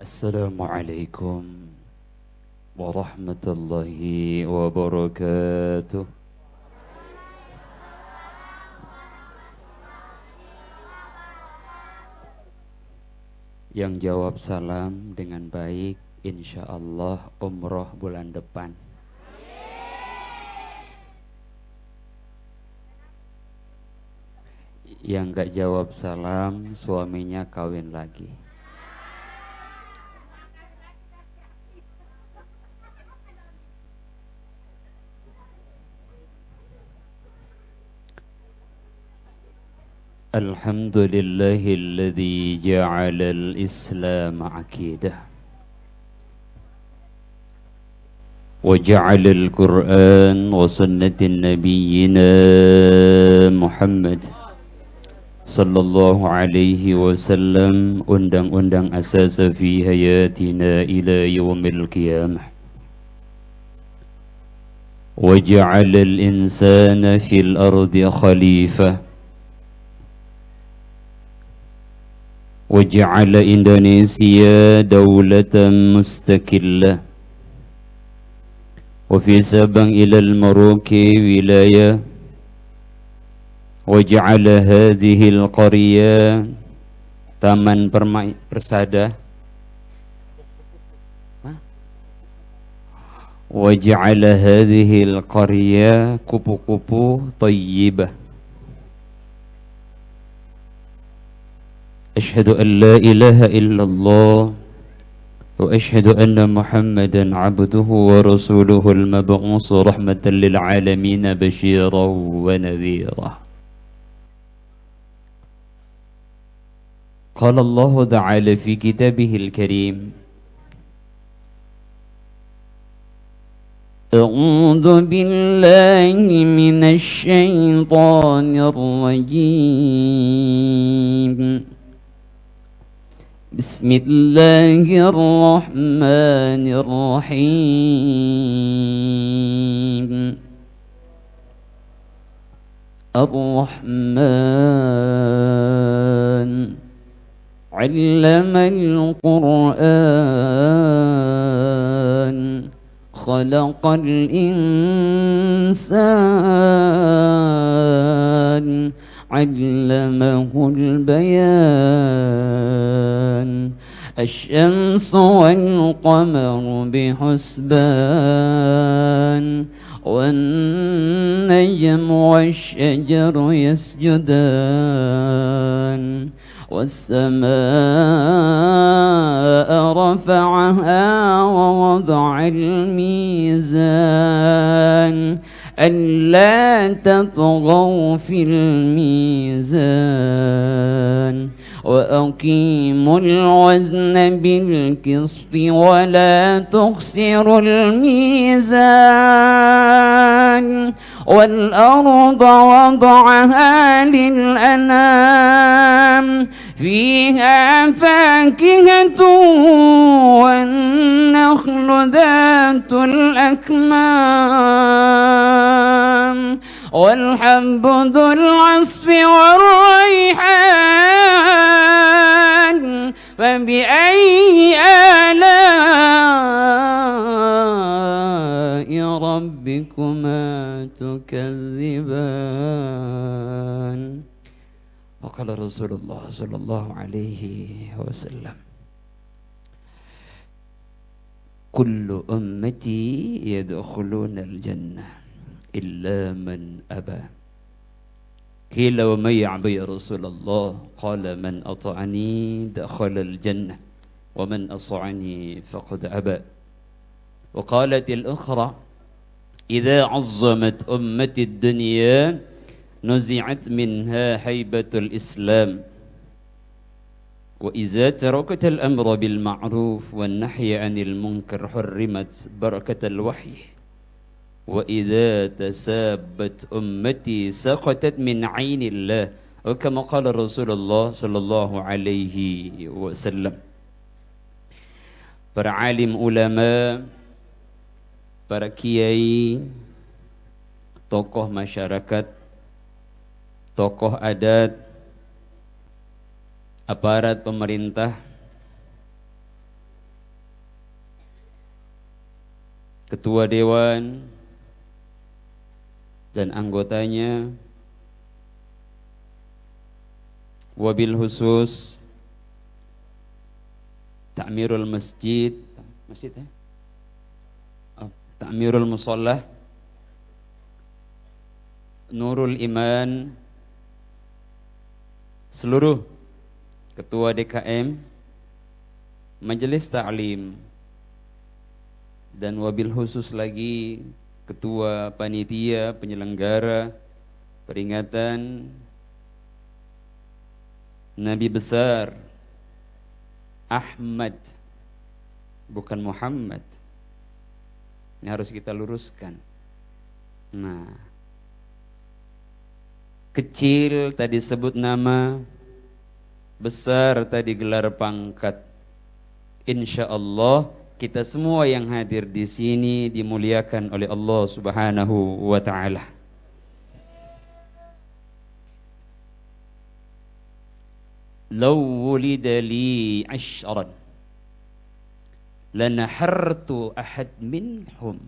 Assalamualaikum warahmatullahi wabarakatuh. Yang jawab salam dengan baik, insya Allah umroh bulan depan. Yang gak jawab salam, suaminya kawin lagi. Alhamdulillahilladzi ja'alal Islam aqidah wa ja'alal Qur'an wa sunnatin nabiyyina Muhammad sallallahu alaihi wasallam undang-undang asasa fi hayatina ila yaumil qiyamah wa ja'alal insana fil ardi khalifah وجعل إندونيسيا دولة مستقلة وفي سبع إلى المروك ولاية وجعل هذه القرية Taman Persada وجعل هذه القرية kupu-kupu طيبة. أشهد أن لا إله إلا الله وأشهد أن محمدا عبده ورسوله المبعوث رحمة للعالمين بشيرا ونذيرا. قال الله تعالى في كتابه الكريم: أعوذ بالله من الشيطان الرجيم. بسم الله الرحمن الرحيم. الرحمن علم القرآن خلق الإنسان علمه البيان. الشمس والقمر بحسبان والنجم والشجر يسجدان والسماء رفعها ووضع الميزان ألا تطغوا في الميزان وأقيموا الوزن بالقسط ولا تخسروا الميزان والأرض وضعها للأنام فيها فاكهة والنخل ذات الأكمام والحب ذو العصف والريحان فبأي آلاء ربكما تكذبان. وقال رسول الله صلى الله عليه وسلم: كل أمتي يدخلون الجنة إلا من أبى. قيل ومن يأبى يا رسول الله؟ قال من أطاعني دخل الجنة ومن أطاعني فقد أبى. وقالت الأخرى: إذا عظمت أمتي الدنيا نزعت منها هيبة الإسلام وإذا تركت الأمر بالمعروف والنهي عن المنكر حرمت بركة الوحي وإذا تسابت أمتي سقطت من عين الله أو كما قال رسول الله صلى الله عليه وسلم. Para alim ulama, para kiai, tokoh masyarakat, tokoh adat, aparat pemerintah, ketua dewan dan anggotanya, wabil khusus Ta'mirul Masjid, Ta'mirul Musalla, Nurul Iman, seluruh ketua DKM, Majelis Ta'lim, dan wabil khusus lagi ketua panitia penyelenggara peringatan Nabi besar Ahmad, bukan Muhammad. Ini harus kita luruskan. Nah, kecil tadi sebut nama, besar tadi gelar pangkat. Insya Allah kita semua yang hadir di sini dimuliakan oleh Allah Subhanahu wa taala. Law wulida li 'ashran lanahartu ahad minhum.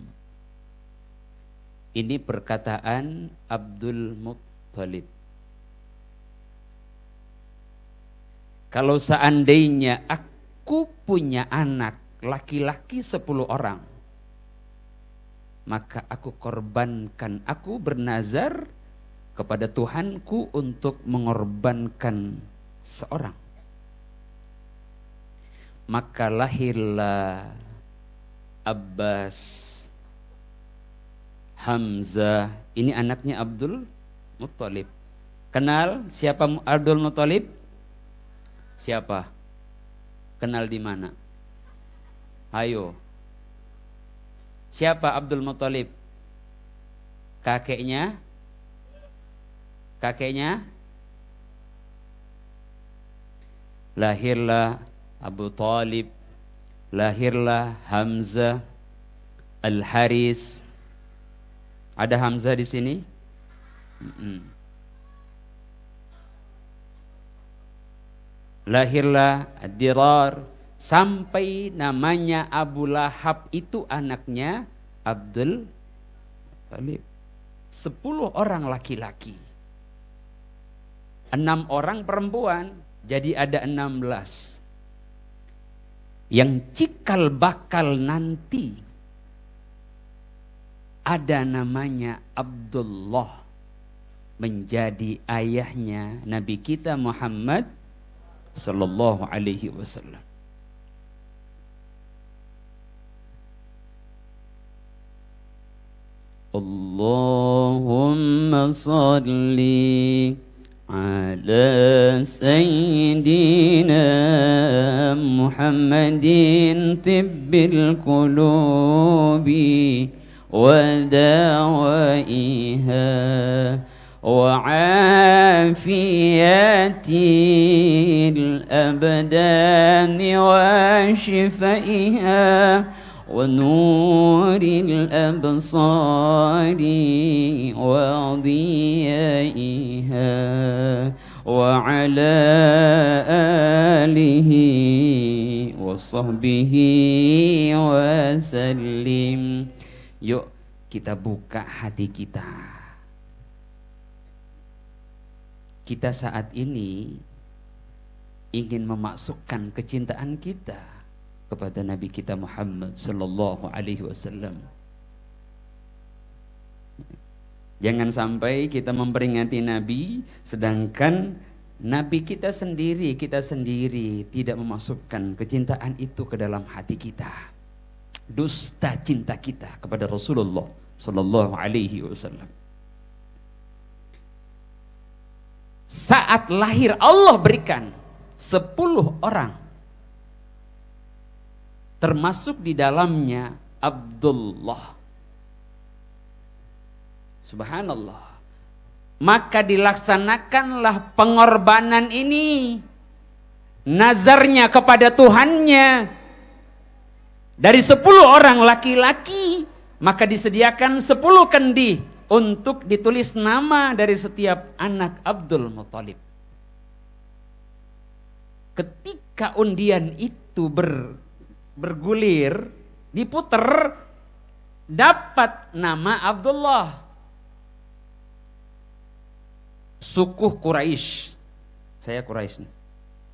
Ini perkataan Abdul Muttalib. Kalau seandainya aku punya anak laki-laki 10 orang, maka aku korbankan, aku bernazar kepada Tuhanku untuk mengorbankan seorang. Maka lahirlah Abbas, Hamzah, ini anaknya Abdul Muttalib. Kenal siapa Abdul Muttalib? Siapa? Kenal di mana? Ayo. Siapa Abdul Muttalib? Kakeknya? Kakeknya? Lahirlah Abu Talib, lahirlah Hamzah, Al-Haris. Ada Hamzah di sini? Lahirlah Ad-Dirar, sampai namanya Abu Lahab itu anaknya Abdul Talib. 10 orang laki-laki, 6 orang perempuan, jadi ada 16. Yang cikal bakal nanti ada namanya Abdullah, menjadi ayahnya Nabi kita Muhammad sallallahu alaihi wasallam. Allahumma salli ala sayyidina Muhammadin tibbil qulubi wa dawaiha wa afiyatil abdani wa shifaiha wa nuril absari wa diyaiha wa ala alihi wa sahbihi wa sallim. Yuk kita buka hati kita. Kita saat ini ingin memasukkan kecintaan kita kepada Nabi kita Muhammad sallallahu alaihi wasallam. Jangan sampai kita memperingati Nabi sedangkan Nabi kita sendiri tidak memasukkan kecintaan itu ke dalam hati kita. Dusta cinta kita kepada Rasulullah sallallahu alaihi wasallam. Saat lahir Allah berikan 10 orang, termasuk di dalamnya Abdullah. Subhanallah. Maka dilaksanakanlah pengorbanan ini, nazarnya kepada Tuhannya. Dari 10 orang laki-laki, maka disediakan 10 kendi untuk ditulis nama dari setiap anak Abdul Muttalib. Ketika undian itu bergulir, diputer, dapat nama Abdullah. Suku Quraisy. Saya Quraisy nih.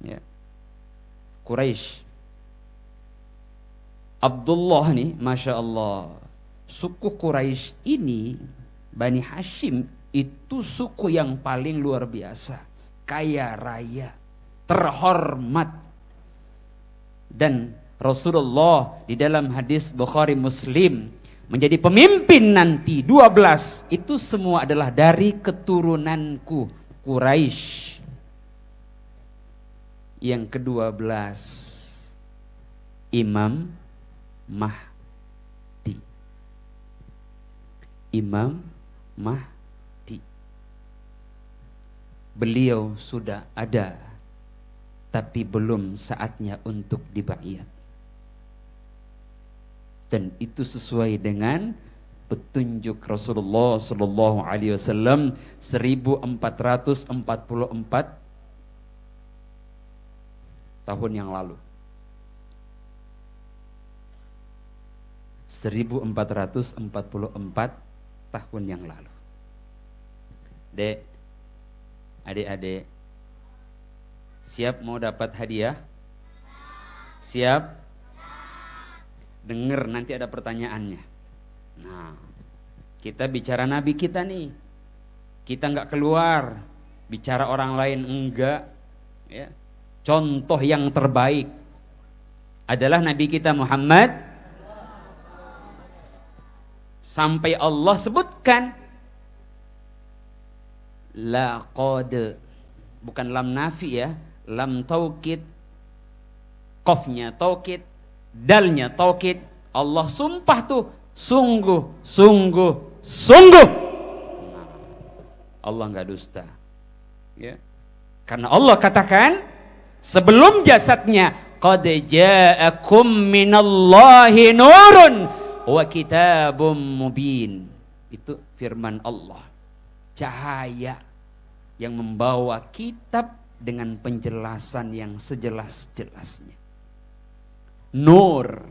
Ya. Quraisy. Abdullah nih, Masya Allah. Suku Quraisy ini, Bani Hashim, itu suku yang paling luar biasa. Kaya raya, terhormat. Dan Rasulullah di dalam hadis Bukhari Muslim menjadi pemimpin nanti 12. Itu semua adalah dari keturunanku, Quraisy. Yang ke-12, Imam Mahdi. Imam Mahdi. Beliau sudah ada, tapi belum saatnya untuk dibaiat. Dan itu sesuai dengan petunjuk Rasulullah sallallahu alaihi wasallam 1444 tahun yang lalu. 1444 tahun yang lalu. Dek, adik-adik, siap mau dapat hadiah? Siap? Dengar, nanti ada pertanyaannya. Nah, kita bicara Nabi kita nih. Kita nggak keluar, bicara orang lain enggak. Ya. Contoh yang terbaik adalah Nabi kita Muhammad. Sampai Allah sebutkan laqad, bukan lam nafi ya, lam taukid, qafnya taukid, dalnya taukid. Allah sumpah tuh, sungguh, sungguh, sungguh. Nah, Allah nggak dusta. Ya. Karena Allah katakan sebelum jasadnya, qad ja'akum minallahi nurun wa kitabum mubin. Itu firman Allah, cahaya yang membawa kitab dengan penjelasan yang sejelas-jelasnya. Nur.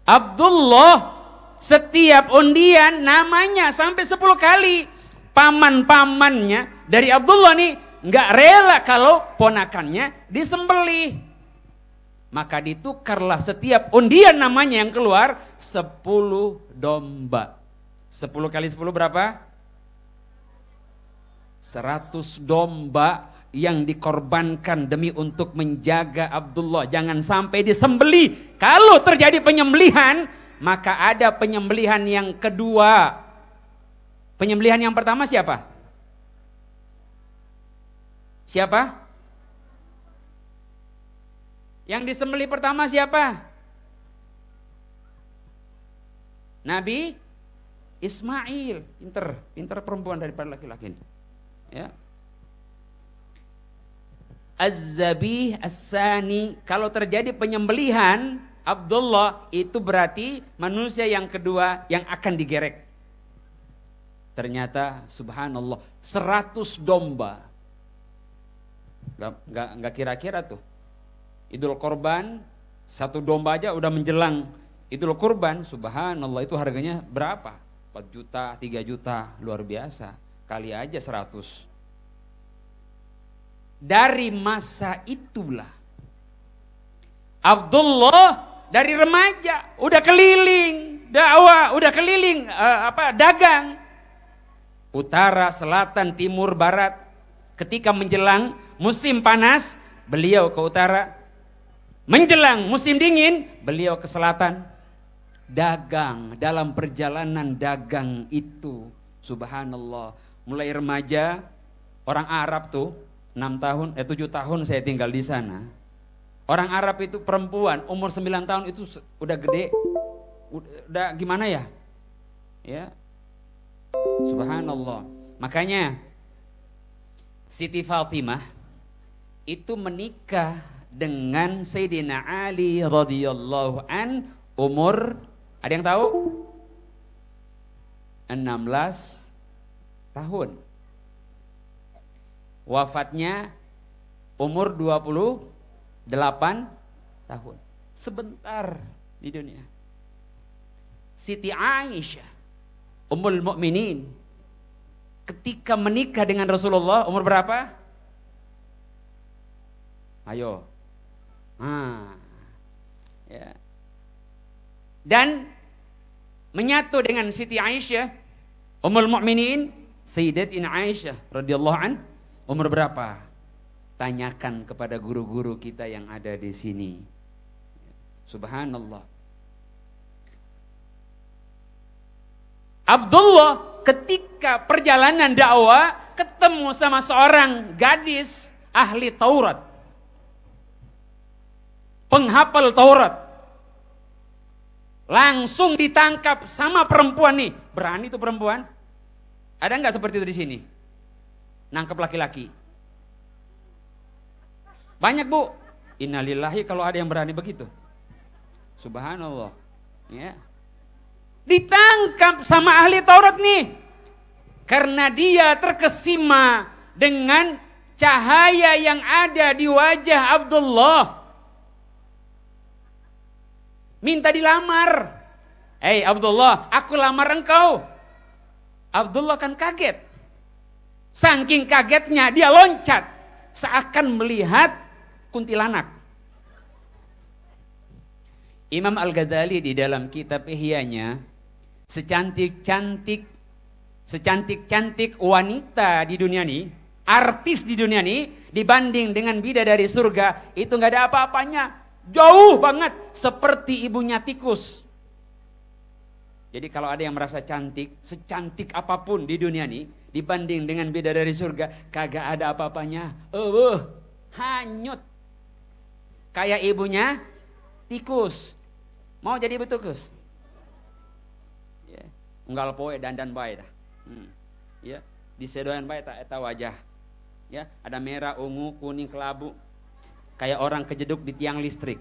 Abdullah, setiap undian namanya sampai 10 kali. Paman-pamannya dari Abdullah nih nggak rela kalau ponakannya disembelih. Maka ditukarlah setiap undian namanya yang keluar 10 domba. 10 kali 10 berapa? 100 domba yang dikorbankan demi untuk menjaga Abdullah. Jangan sampai disembelih. Kalau terjadi penyembelihan, maka ada penyembelihan yang kedua. Penyembelihan yang pertama siapa? Siapa? Yang disembelih pertama siapa? Nabi Ismail. Pinter perempuan daripada laki-laki ini. Ya. Az-zabih as-sani, kalau terjadi penyembelihan Abdullah, itu berarti manusia yang kedua yang akan digerek. Ternyata subhanallah 100 domba. Gak kira-kira tuh. Idul Korban, 1 domba aja udah menjelang Idul Kurban, subhanallah itu harganya berapa? 4 juta, 3 juta, luar biasa. Kali aja 100. Dari masa itulah Abdullah dari remaja udah keliling dakwah, udah keliling dagang. Utara, selatan, timur, barat. Ketika menjelang musim panas, beliau ke utara. Menjelang musim dingin, beliau ke selatan. Dagang, dalam perjalanan dagang itu, subhanallah, mulai remaja, orang Arab tuh 7 tahun saya tinggal di sana. Orang Arab itu perempuan umur 9 tahun itu udah gede. Udah gimana ya? Ya. Subhanallah. Makanya Siti Fatimah itu menikah dengan Sayyidina Ali radhiyallahu an, umur, ada yang tahu? 16 tahun. Wafatnya umur 28 tahun. Sebentar di dunia. Siti Aisyah Ummul Mukminin ketika menikah dengan Rasulullah umur berapa? Ayo. Ya. Dan menyatu dengan Siti Aisyah Ummul Mukminin Sayyidatina Aisyah radhiyallahu an umur berapa? Tanyakan kepada guru-guru kita yang ada di sini. Subhanallah. Abdullah ketika perjalanan dakwah ketemu sama seorang gadis ahli Taurat, penghafal Taurat. Langsung ditangkap sama perempuan nih. Berani tuh perempuan? Ada nggak seperti itu di sini? Nangkep laki-laki. Banyak, Bu. Innalillahi kalau ada yang berani begitu. Subhanallah. Ya. Ditangkap sama ahli Taurat nih. Karena dia terkesima dengan cahaya yang ada di wajah Abdullah. Minta dilamar. Hei Abdullah, aku lamar engkau. Abdullah kan kaget. Saking kagetnya dia loncat. Seakan melihat kuntilanak. Imam Al-Ghazali di dalam kitab Ihya'nya, secantik-cantik wanita di dunia ini, artis di dunia ini, dibanding dengan bidadari surga, itu gak ada apa-apanya. Jauh banget, seperti ibunya tikus. Jadi kalau ada yang merasa cantik, secantik apapun di dunia ini, dibanding dengan bidadari surga, kagak ada apa-apanya. Hanyut. Kayak ibunya tikus. Mau jadi ibu tikus? Ya. Unggal poe dandan bae dah. Ya, disedoyan bae tak eta wajah. Ya, ada merah, ungu, kuning, kelabu. Kayak orang kejeduk di tiang listrik.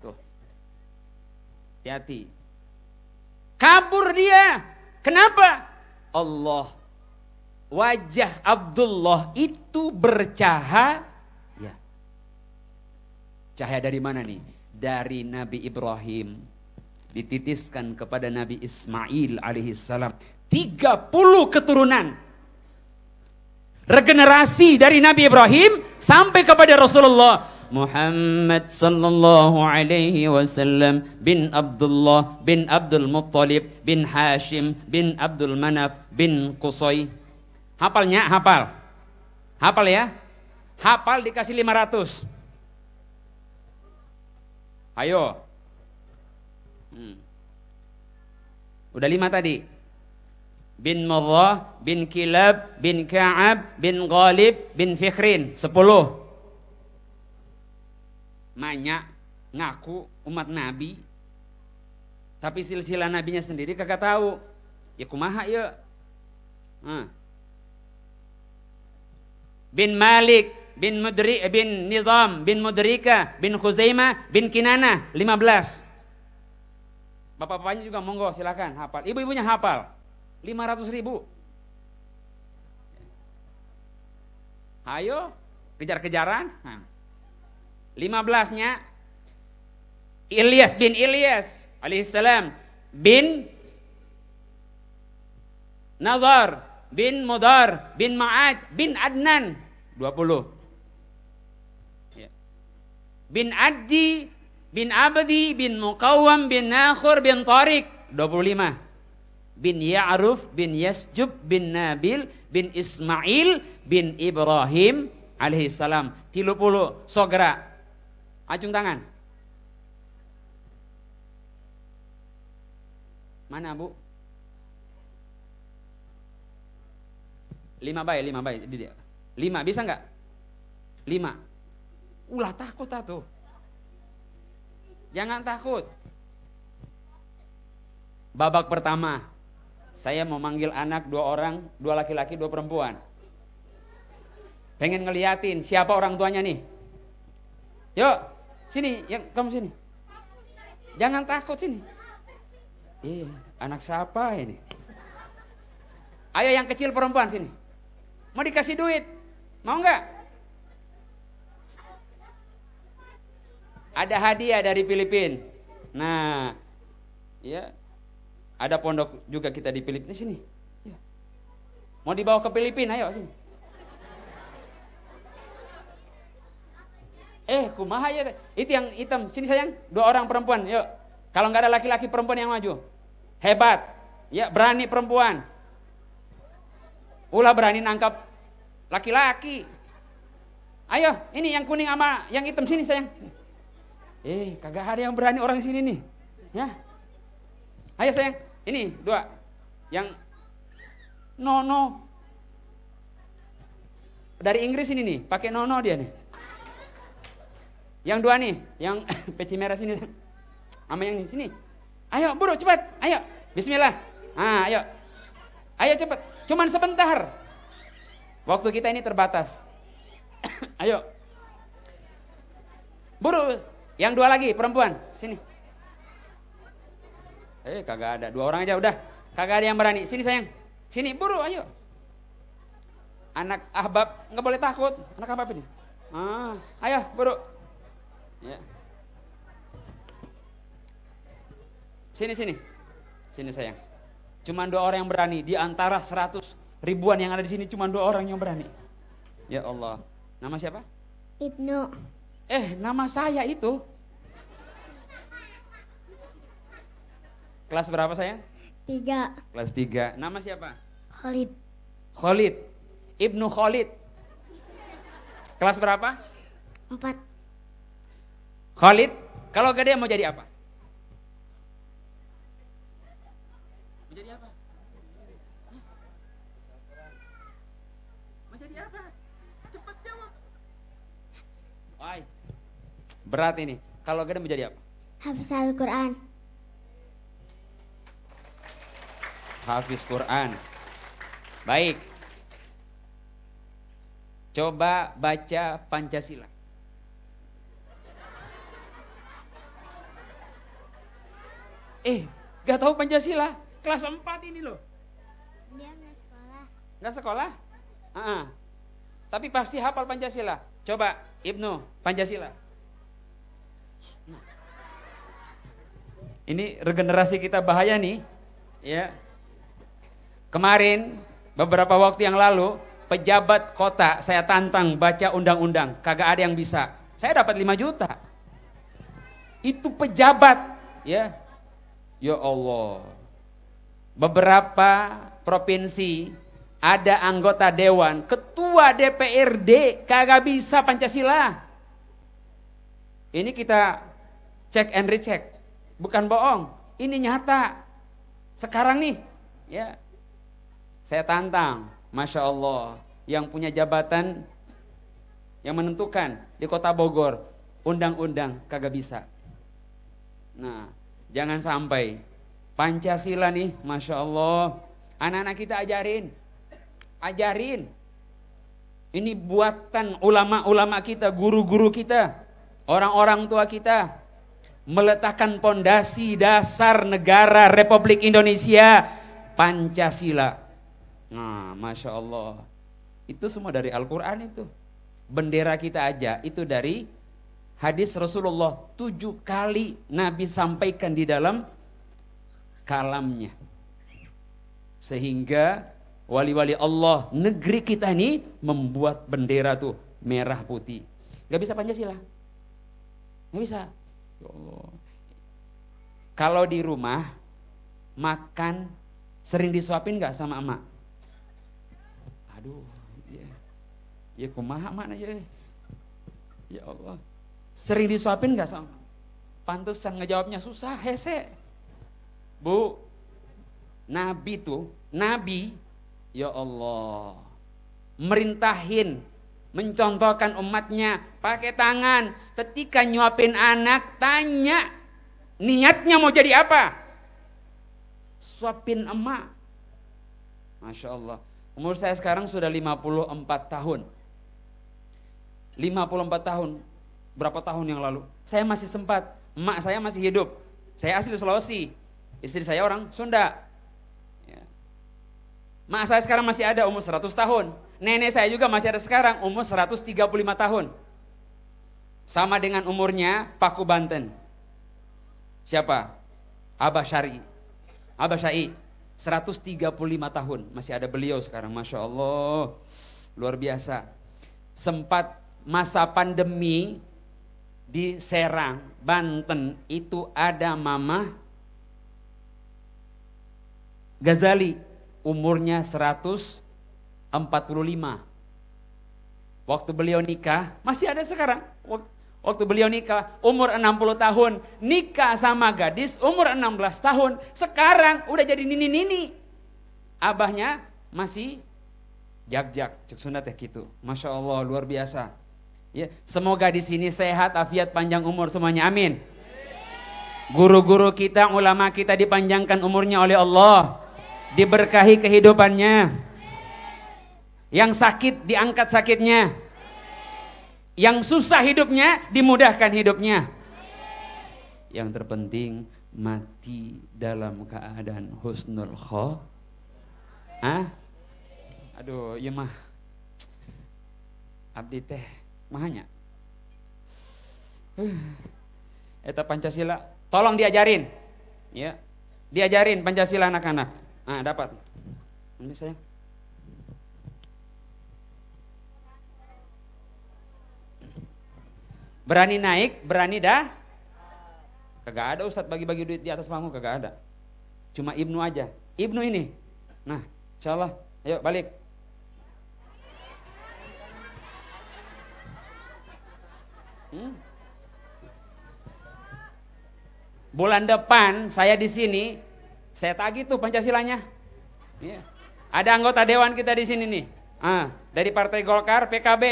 Tuh. Hati-hati. Kabur dia. Kenapa? Allah. Wajah Abdullah itu bercahaya. Cahaya dari mana nih? Dari Nabi Ibrahim. Dititiskan kepada Nabi Ismail alaihissalam. 30 keturunan. Regenerasi dari Nabi Ibrahim sampai kepada Rasulullah Muhammad sallallahu alaihi wasallam bin Abdullah bin Abdul Muttalib bin Hashim bin Abdul Manaf bin Qusay. Hafalnya? Hafal. Hafal ya? Hafal dikasih 500. Ayo. Udah 5 tadi. Bin Murrah, bin Kilab, bin Ka'ab, bin Ghalib, bin Fikhrin. 10. Banyak ngaku umat Nabi. Tapi silsilah nabinya sendiri kagak tahu. Ya kumaha ya. Bin Malik, bin Mudri, bin Nizam, bin Mudrika, bin Khuzaimah, bin Kinanah. 15. Bapak-bapaknya juga monggo silakan hafal. Ibu-ibunya hafal. 500.000. Ayo kejar-kejaran. 15-nya Ilyas bin Ilyas alaihissalam bin Nazar bin Mudar bin Ma'ad bin Adnan. 20. Bin Addi bin Abdi bin Muqawwam bin Nakhur bin Tariq. 25. Bin Ya'ruf bin Yasjub bin Nabil bin Ismail bin Ibrahim alaihissalam. 30. Sogera. Acung tangan. Mana Bu? 5 baik. 5 bisa enggak? 5. Ulah takut atuh. Jangan takut. Babak pertama. Saya mau manggil anak 2 orang, 2 laki-laki, 2 perempuan. Pengen ngeliatin siapa orang tuanya nih. Yuk, sini, yang kamu sini. Jangan takut sini. Anak siapa ini? Ayo yang kecil perempuan sini. Mau dikasih duit? Mau nggak? Ada hadiah dari Filipina. Nah, ya Ada pondok juga kita di Filipina sini. Ya. Mau dibawa ke Filipina, ayo sini. Kumaha ya? Itu yang hitam. Sini sayang, 2 orang perempuan. Yuk. Kalau nggak ada laki-laki perempuan yang maju. Hebat. Ya, berani perempuan. Ulah berani nangkap laki-laki. Ayo, ini yang kuning sama yang hitam sini sayang. Kagak ada yang berani orang sini nih. Ya. Ayo sayang, ini 2. Yang Nono. Dari Inggris ini nih, pakai Nono dia nih. Yang 2 nih, yang peci merah sini. Sama yang ini sini. Ayo, buru cepat. Ayo. Bismillah. Ayo. Ayo cepat. Cuman sebentar. Waktu kita ini terbatas. Ayo. Buru. Yang 2 lagi, perempuan. Sini. Kagak ada. 2 orang aja udah. Kagak ada yang berani. Sini sayang. Sini, buru, ayo. Anak ahbab, nggak boleh takut. Anak ahbab ini. Ayo, buru. Ya. Sini. Sini sayang. Cuman 2 orang yang berani. Di antara 100 ribuan yang ada di sini, cuman 2 orang yang berani. Ya Allah. Nama siapa? Ibnu. Nama saya itu. Kelas berapa sayang? 3. Kelas 3. Nama siapa? Khalid. Khalid. Ibnu Khalid. Kelas berapa? 4. Khalid, kalau gede mau jadi apa? Mau jadi apa? Mau jadi apa? Cepat jawab. Wah, berat ini. Kalau gede mau jadi apa? Hafiz Al-Quran. Hafiz Quran. Baik. Coba baca Pancasila. Gak tahu Pancasila. Kelas 4 ini loh. Dia nggak sekolah. Gak sekolah? Tapi pasti hafal Pancasila. Coba Ibnu, Pancasila. Ini regenerasi kita bahaya nih. Ya. Kemarin beberapa waktu yang lalu pejabat kota saya tantang baca undang-undang, kagak ada yang bisa. Saya dapat 5 juta. Itu pejabat, ya. Ya Allah. Beberapa provinsi ada anggota dewan, ketua DPRD kagak bisa Pancasila. Ini kita cek and recheck. Bukan bohong, ini nyata. Sekarang nih, ya. Saya tantang, Masya Allah, yang punya jabatan yang menentukan di Kota Bogor, undang-undang kagak bisa. Nah, jangan sampai Pancasila nih, Masya Allah, anak-anak kita ajarin. Ini buatan ulama-ulama kita, guru-guru kita, orang-orang tua kita, meletakkan pondasi dasar negara Republik Indonesia, Pancasila. Nah, Masya Allah, itu semua dari Al-Quran itu. Bendera kita aja itu dari hadis Rasulullah. 7 kali Nabi sampaikan di dalam kalamnya. Sehingga wali-wali Allah negeri kita ini membuat bendera tuh merah putih. Gak bisa Pancasila, gak bisa. Ya Allah. Kalau di rumah makan sering disuapin gak sama emak? Aduh, ya kumaha mana ya? Ya Allah, sering disuapin gak sama? Pantesan ngejawabnya susah, hese. Bu, Nabi tuh, ya Allah, merintahin, mencontohkan umatnya pakai tangan. Ketika nyuapin anak, tanya niatnya mau jadi apa? Suapin emak. Masya Allah. Umur saya sekarang sudah 54 tahun. 54 tahun. Berapa tahun yang lalu? Saya masih sempat. Emak saya masih hidup. Saya asli Sulawesi. Istri saya orang Sunda. Ya. Emak saya sekarang masih ada umur 100 tahun. Nenek saya juga masih ada sekarang umur 135 tahun. Sama dengan umurnya Paku Banten. Siapa? Abah Syari. Abah Syai 135 tahun, masih ada beliau sekarang, Masya Allah, luar biasa. Sempat masa pandemi di Serang, Banten, itu ada Mama Ghazali, umurnya 145. Waktu beliau nikah, masih ada sekarang. Waktu beliau nikah, umur 60 tahun. Nikah sama gadis, umur 16 tahun. Sekarang udah jadi nini-nini. Abahnya masih jak-jak, cek sunat ya gitu. Masya Allah, luar biasa. Ya, semoga di sini sehat, afiat, panjang umur semuanya. Amin. Guru-guru kita, ulama kita dipanjangkan umurnya oleh Allah. Diberkahi kehidupannya. Yang sakit diangkat sakitnya. Yang susah hidupnya dimudahkan hidupnya. Yang terpenting mati dalam keadaan husnul Aduh, iya mah. Abdi teh mahanya. Eta Pancasila, tolong diajarin. Ya. Diajarin Pancasila anak-anak. Nah, dapat. Ini saya. Berani naik, berani dah. Kagak ada Ustadz bagi-bagi duit di atas panggung, kagak ada. Cuma Ibnu aja. Ibnu ini. Nah, insyaallah, ayo balik. Bulan depan saya di sini, saya tagih tuh Pancasilanya. Ya. Ada anggota dewan kita di sini nih. Dari Partai Golkar, PKB.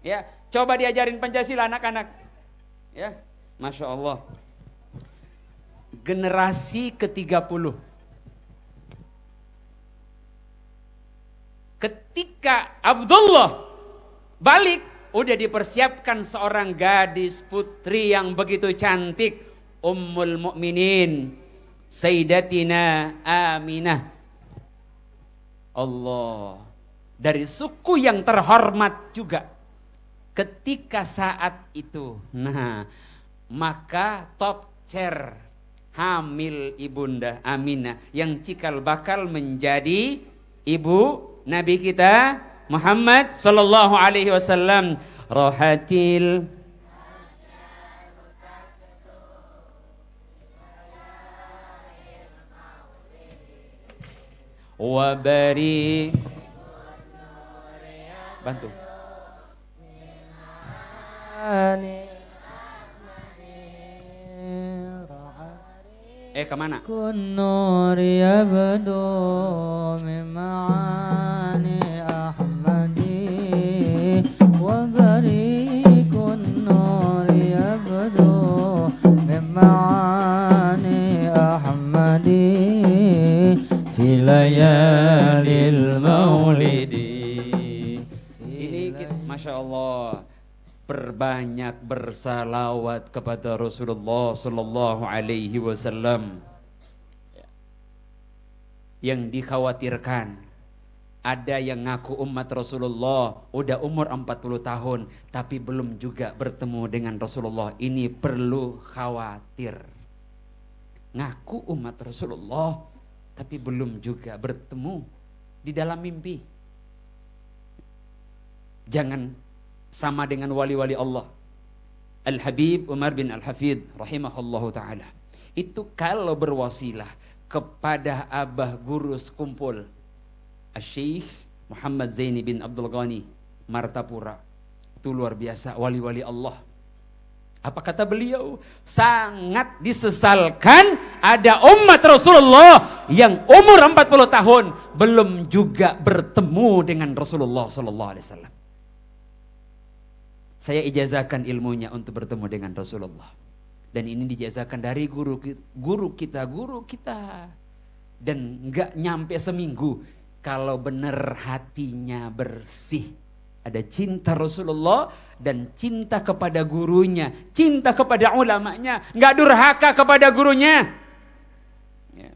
Ya. Coba diajarin Pancasila anak-anak. Ya, Masya Allah. Generasi ke-30. Ketika Abdullah balik, udah dipersiapkan seorang gadis putri yang begitu cantik. Ummul Mukminin Sayyidatina Aminah. Allah. Dari suku yang terhormat juga. Ketika saat itu, nah, maka top chair hamil ibunda Aminah yang cikal bakal menjadi ibu Nabi kita Muhammad sallallahu alaihi wasallam. Rohatil wabari, bantu. Kemana? Kunur yabdu min ma'ani Ahmadi wa barikun nur yabdu min ma'ani Ahmadi fi layalil maulidi. Ini Masya Allah, perbanyak bersalawat kepada Rasulullah sallallahu alaihi wasallam. Yang dikhawatirkan, ada yang ngaku umat Rasulullah udah umur 40 tahun tapi belum juga bertemu dengan Rasulullah. Ini perlu khawatir. Ngaku umat Rasulullah tapi belum juga bertemu di dalam mimpi. Jangan sama dengan wali-wali Allah. Al-Habib Umar bin Al-Hafidh rahimahullahu ta'ala. Itu kalau berwasilah kepada abah guru sekumpul Syekh Muhammad Zaini bin Abdul Ghani Martapura. Itu luar biasa wali-wali Allah. Apa kata beliau? Sangat disesalkan ada umat Rasulullah yang umur 40 tahun belum juga bertemu dengan Rasulullah sallallahu alaihi wasallam. Saya ijazahkan ilmunya untuk bertemu dengan Rasulullah. Dan ini dijazahkan dari guru kita. Dan enggak nyampe seminggu kalau benar hatinya bersih. Ada cinta Rasulullah dan cinta kepada gurunya, cinta kepada ulamanya, enggak durhaka kepada gurunya. Ya.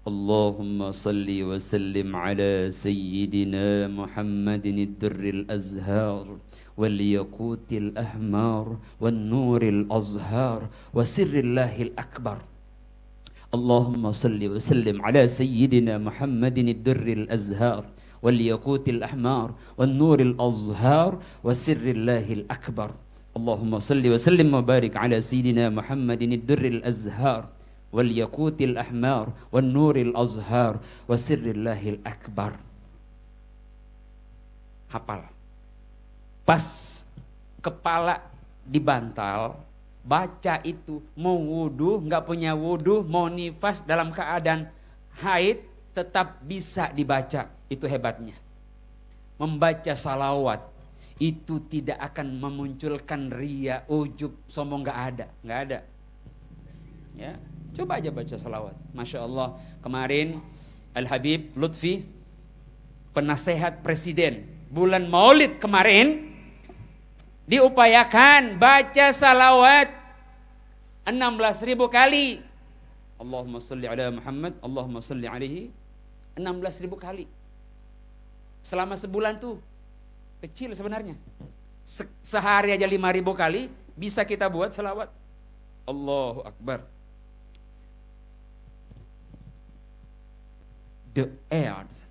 Allahumma salli wa sallim ala sayyidina Muhammadin ad-durril azhar wal yaqutil ahmar wan nuril azhar wa sirrillahil akbar. اللهم صل وسلم على سيدنا محمد الدر الأزهار والياقوت الأحمار والنور الأزهار وسر الله الأكبر. اللهم صل وسلم وبارك على سيدنا محمد الدر الأزهار والياقوت الأحمار والنور الأزهار وسر الله الأكبر. Hafal. Pas kepala di bantal, baca itu. Mau wudu, nggak punya wudu, mau nifas dalam keadaan haid, tetap bisa dibaca. Itu hebatnya. Membaca salawat itu tidak akan memunculkan ria, ujub, sombong, nggak ada. Ya, coba aja baca salawat. Masya Allah. Kemarin Al Habib Lutfi, penasehat presiden, bulan Maulid kemarin, diupayakan baca salawat 16.000 kali. Allahumma salli ala Muhammad, Allahumma salli alaihi, 16.000 kali. Selama sebulan tuh, kecil sebenarnya. Sehari aja 5.000 kali, bisa kita buat salawat. Allahu Akbar. The earth.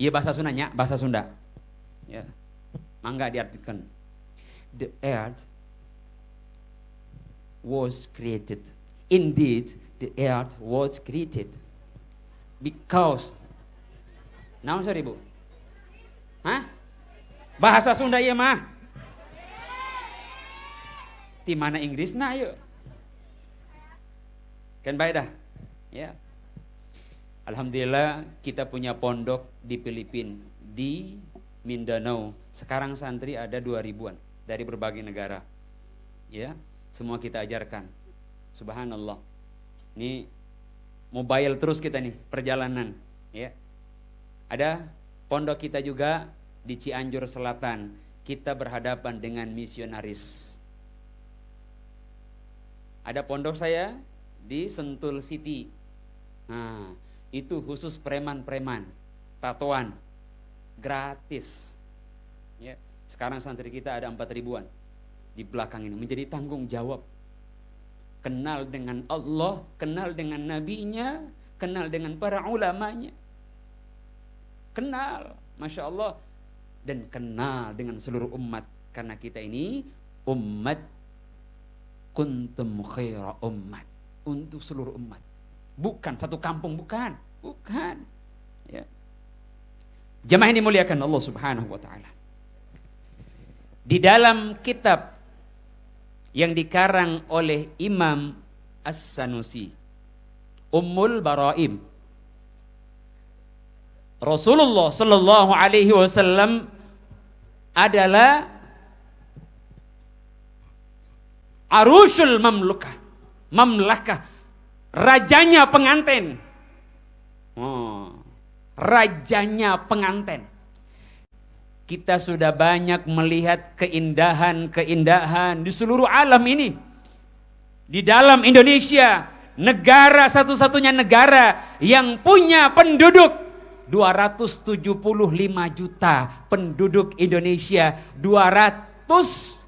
Iya bahasa Sundanya, bahasa Sunda. Ya. Mangga diartikan. The earth was created. Indeed, the earth was created. Because. Naon sorry Bu? Hah? Bahasa Sunda iya mah. Di mana Inggris nah yuk. Kan baik dah. Ya. Alhamdulillah kita punya pondok di Filipina, di Mindanao. Sekarang santri ada 2.000-an dari berbagai negara. Ya, semua kita ajarkan. Subhanallah. Ini mobile terus kita nih, perjalanan, ya. Ada pondok kita juga di Cianjur Selatan. Kita berhadapan dengan misionaris. Ada pondok saya di Sentul City. Nah, itu khusus preman-preman, tatoan, gratis. Ya, sekarang santri kita ada 4.000-an di belakang ini, menjadi tanggung jawab. Kenal dengan Allah, kenal dengan nabinya, kenal dengan para ulamanya. Kenal, Masya Allah. Dan kenal dengan seluruh umat. Karena kita ini umat kuntum khaira ummat. Untuk seluruh umat. Bukan satu kampung, bukan. Ya. Jamaah yang dimuliakan Allah Subhanahu wa taala. Di dalam kitab yang dikarang oleh Imam As-Sanusi, Ummul Baraim, Rasulullah sallallahu alaihi wasallam adalah Arushul Mamlakah, rajanya pengantin. Rajanya pengantin. Kita sudah banyak melihat keindahan-keindahan di seluruh alam ini. Di dalam Indonesia, negara satu-satunya negara yang punya penduduk 275 juta penduduk Indonesia. 200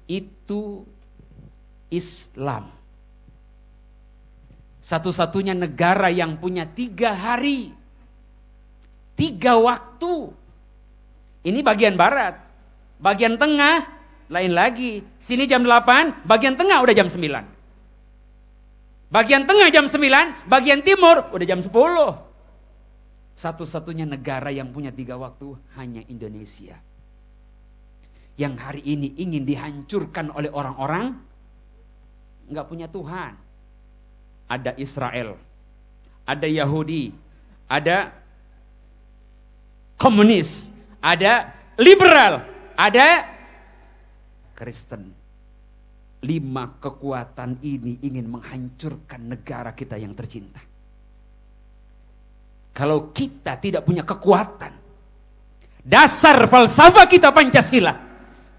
itu Islam. Satu-satunya negara yang punya 3 hari, 3 waktu. Ini bagian barat. Bagian tengah lain lagi. Sini jam 8, bagian tengah udah jam 9. Bagian tengah jam 9, bagian timur udah jam 10. Satu-satunya negara yang punya 3 waktu hanya Indonesia. Yang hari ini ingin dihancurkan oleh orang-orang nggak punya Tuhan. Ada Israel, ada Yahudi, ada komunis, ada liberal, ada Kristen. 5 kekuatan ini ingin menghancurkan negara kita yang tercinta. Kalau kita tidak punya kekuatan, dasar falsafah kita Pancasila,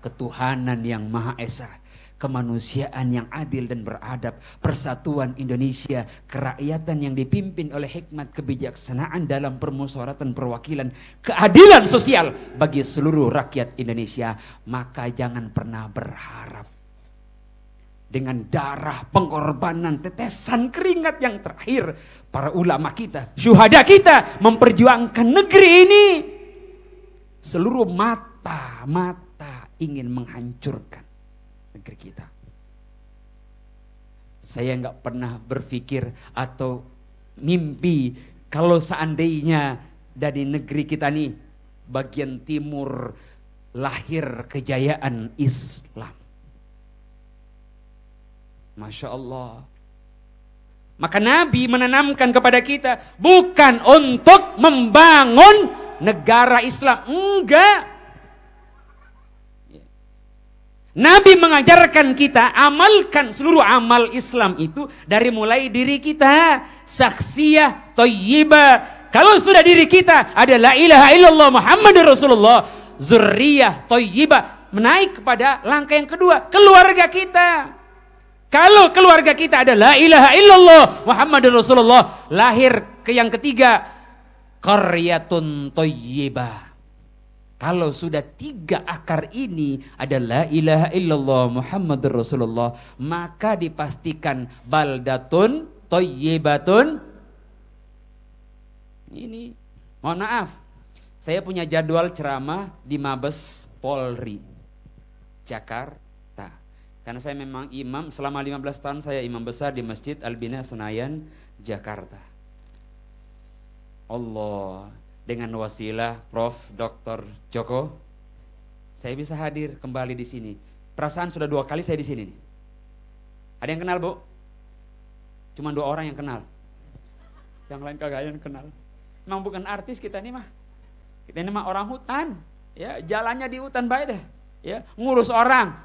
ketuhanan yang Maha Esa, kemanusiaan yang adil dan beradab, persatuan Indonesia, kerakyatan yang dipimpin oleh hikmat kebijaksanaan dalam permusyawaratan perwakilan, keadilan sosial bagi seluruh rakyat Indonesia, maka jangan pernah berharap dengan darah, pengorbanan, tetesan keringat yang terakhir para ulama kita, syuhada kita memperjuangkan negeri ini. Seluruh mata ingin menghancurkan negeri kita. Saya nggak pernah berpikir atau mimpi kalau seandainya dari negeri kita nih bagian timur lahir kejayaan Islam. Masya Allah. Maka Nabi menanamkan kepada kita bukan untuk membangun negara Islam, enggak. Nabi mengajarkan kita amalkan seluruh amal Islam itu dari mulai diri kita, saksiyah thayyibah. Kalau sudah diri kita ada la ilaha illallah Muhammadur Rasulullah, zurriyah thayyibah, menaik kepada langkah yang kedua, keluarga kita. Kalau keluarga kita ada la ilaha illallah Muhammadur Rasulullah, lahir ke yang ketiga, qaryatun thayyibah. Kalau sudah 3 akar ini ada la ilaha illallah Muhammadur Rasulullah, maka dipastikan baldatun thayyibatun. Ini, mohon maaf, saya punya jadwal ceramah di Mabes Polri Jakarta. Karena saya memang imam, selama 15 tahun saya imam besar di Masjid Al-Bina Senayan, Jakarta. Allah, dengan wasilah Prof. Dr. Joko, saya bisa hadir kembali di sini. Perasaan sudah 2 kali saya di sini nih. Ada yang kenal, Bu? Cuma 2 orang yang kenal. Yang lain kagak yang kenal. Memang bukan artis kita nih mah. Kita ini mah orang hutan. Ya, jalannya di hutan baik deh. Ya, ngurus orang.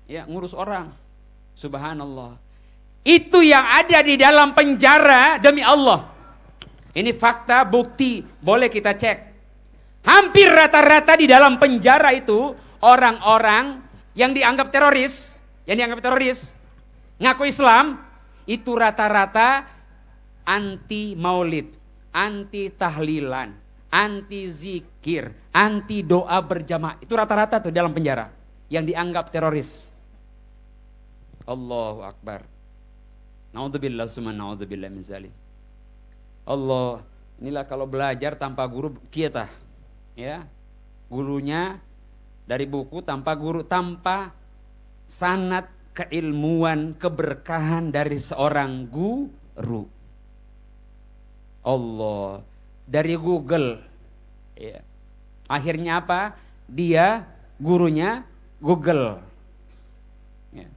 Ya, ngurus orang. Subhanallah. Itu yang ada di dalam penjara demi Allah. Ini fakta, bukti, boleh kita cek. Hampir rata-rata di dalam penjara itu orang-orang yang dianggap teroris, ngaku Islam, itu rata-rata anti maulid, anti tahlilan, anti zikir, anti doa berjamaah. Itu rata-rata tuh dalam penjara yang dianggap teroris. Allahu Akbar. Naudzubillah summa naudzubillah min zalik. Allah, inilah kalau belajar tanpa guru kita, ya, gurunya dari buku tanpa guru, tanpa sanad keilmuan, keberkahan dari seorang guru. Allah, dari Google, ya. Akhirnya apa? Dia gurunya Google, ya.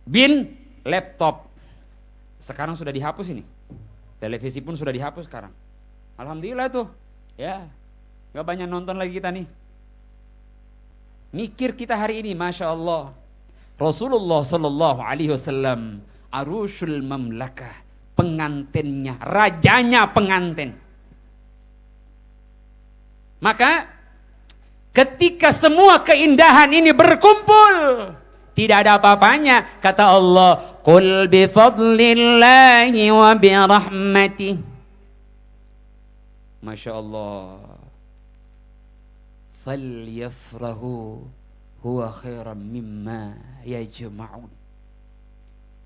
Bin laptop, sekarang sudah dihapus ini. Televisi pun sudah dihapus sekarang. Alhamdulillah tuh. Ya. Gak banyak nonton lagi kita nih. Mikir kita hari ini, Masya Allah. Rasulullah Sallallahu Alaihi Wasallam, Arushul Mamlakah, pengantinnya, rajanya pengantin. Maka ketika semua keindahan ini berkumpul, tidak ada apa-apanya, kata Allah, qul bi fadlillahi wa bi rahmatih. Masya Allah. Falyafrahu huwa khairan mimma yajma'un.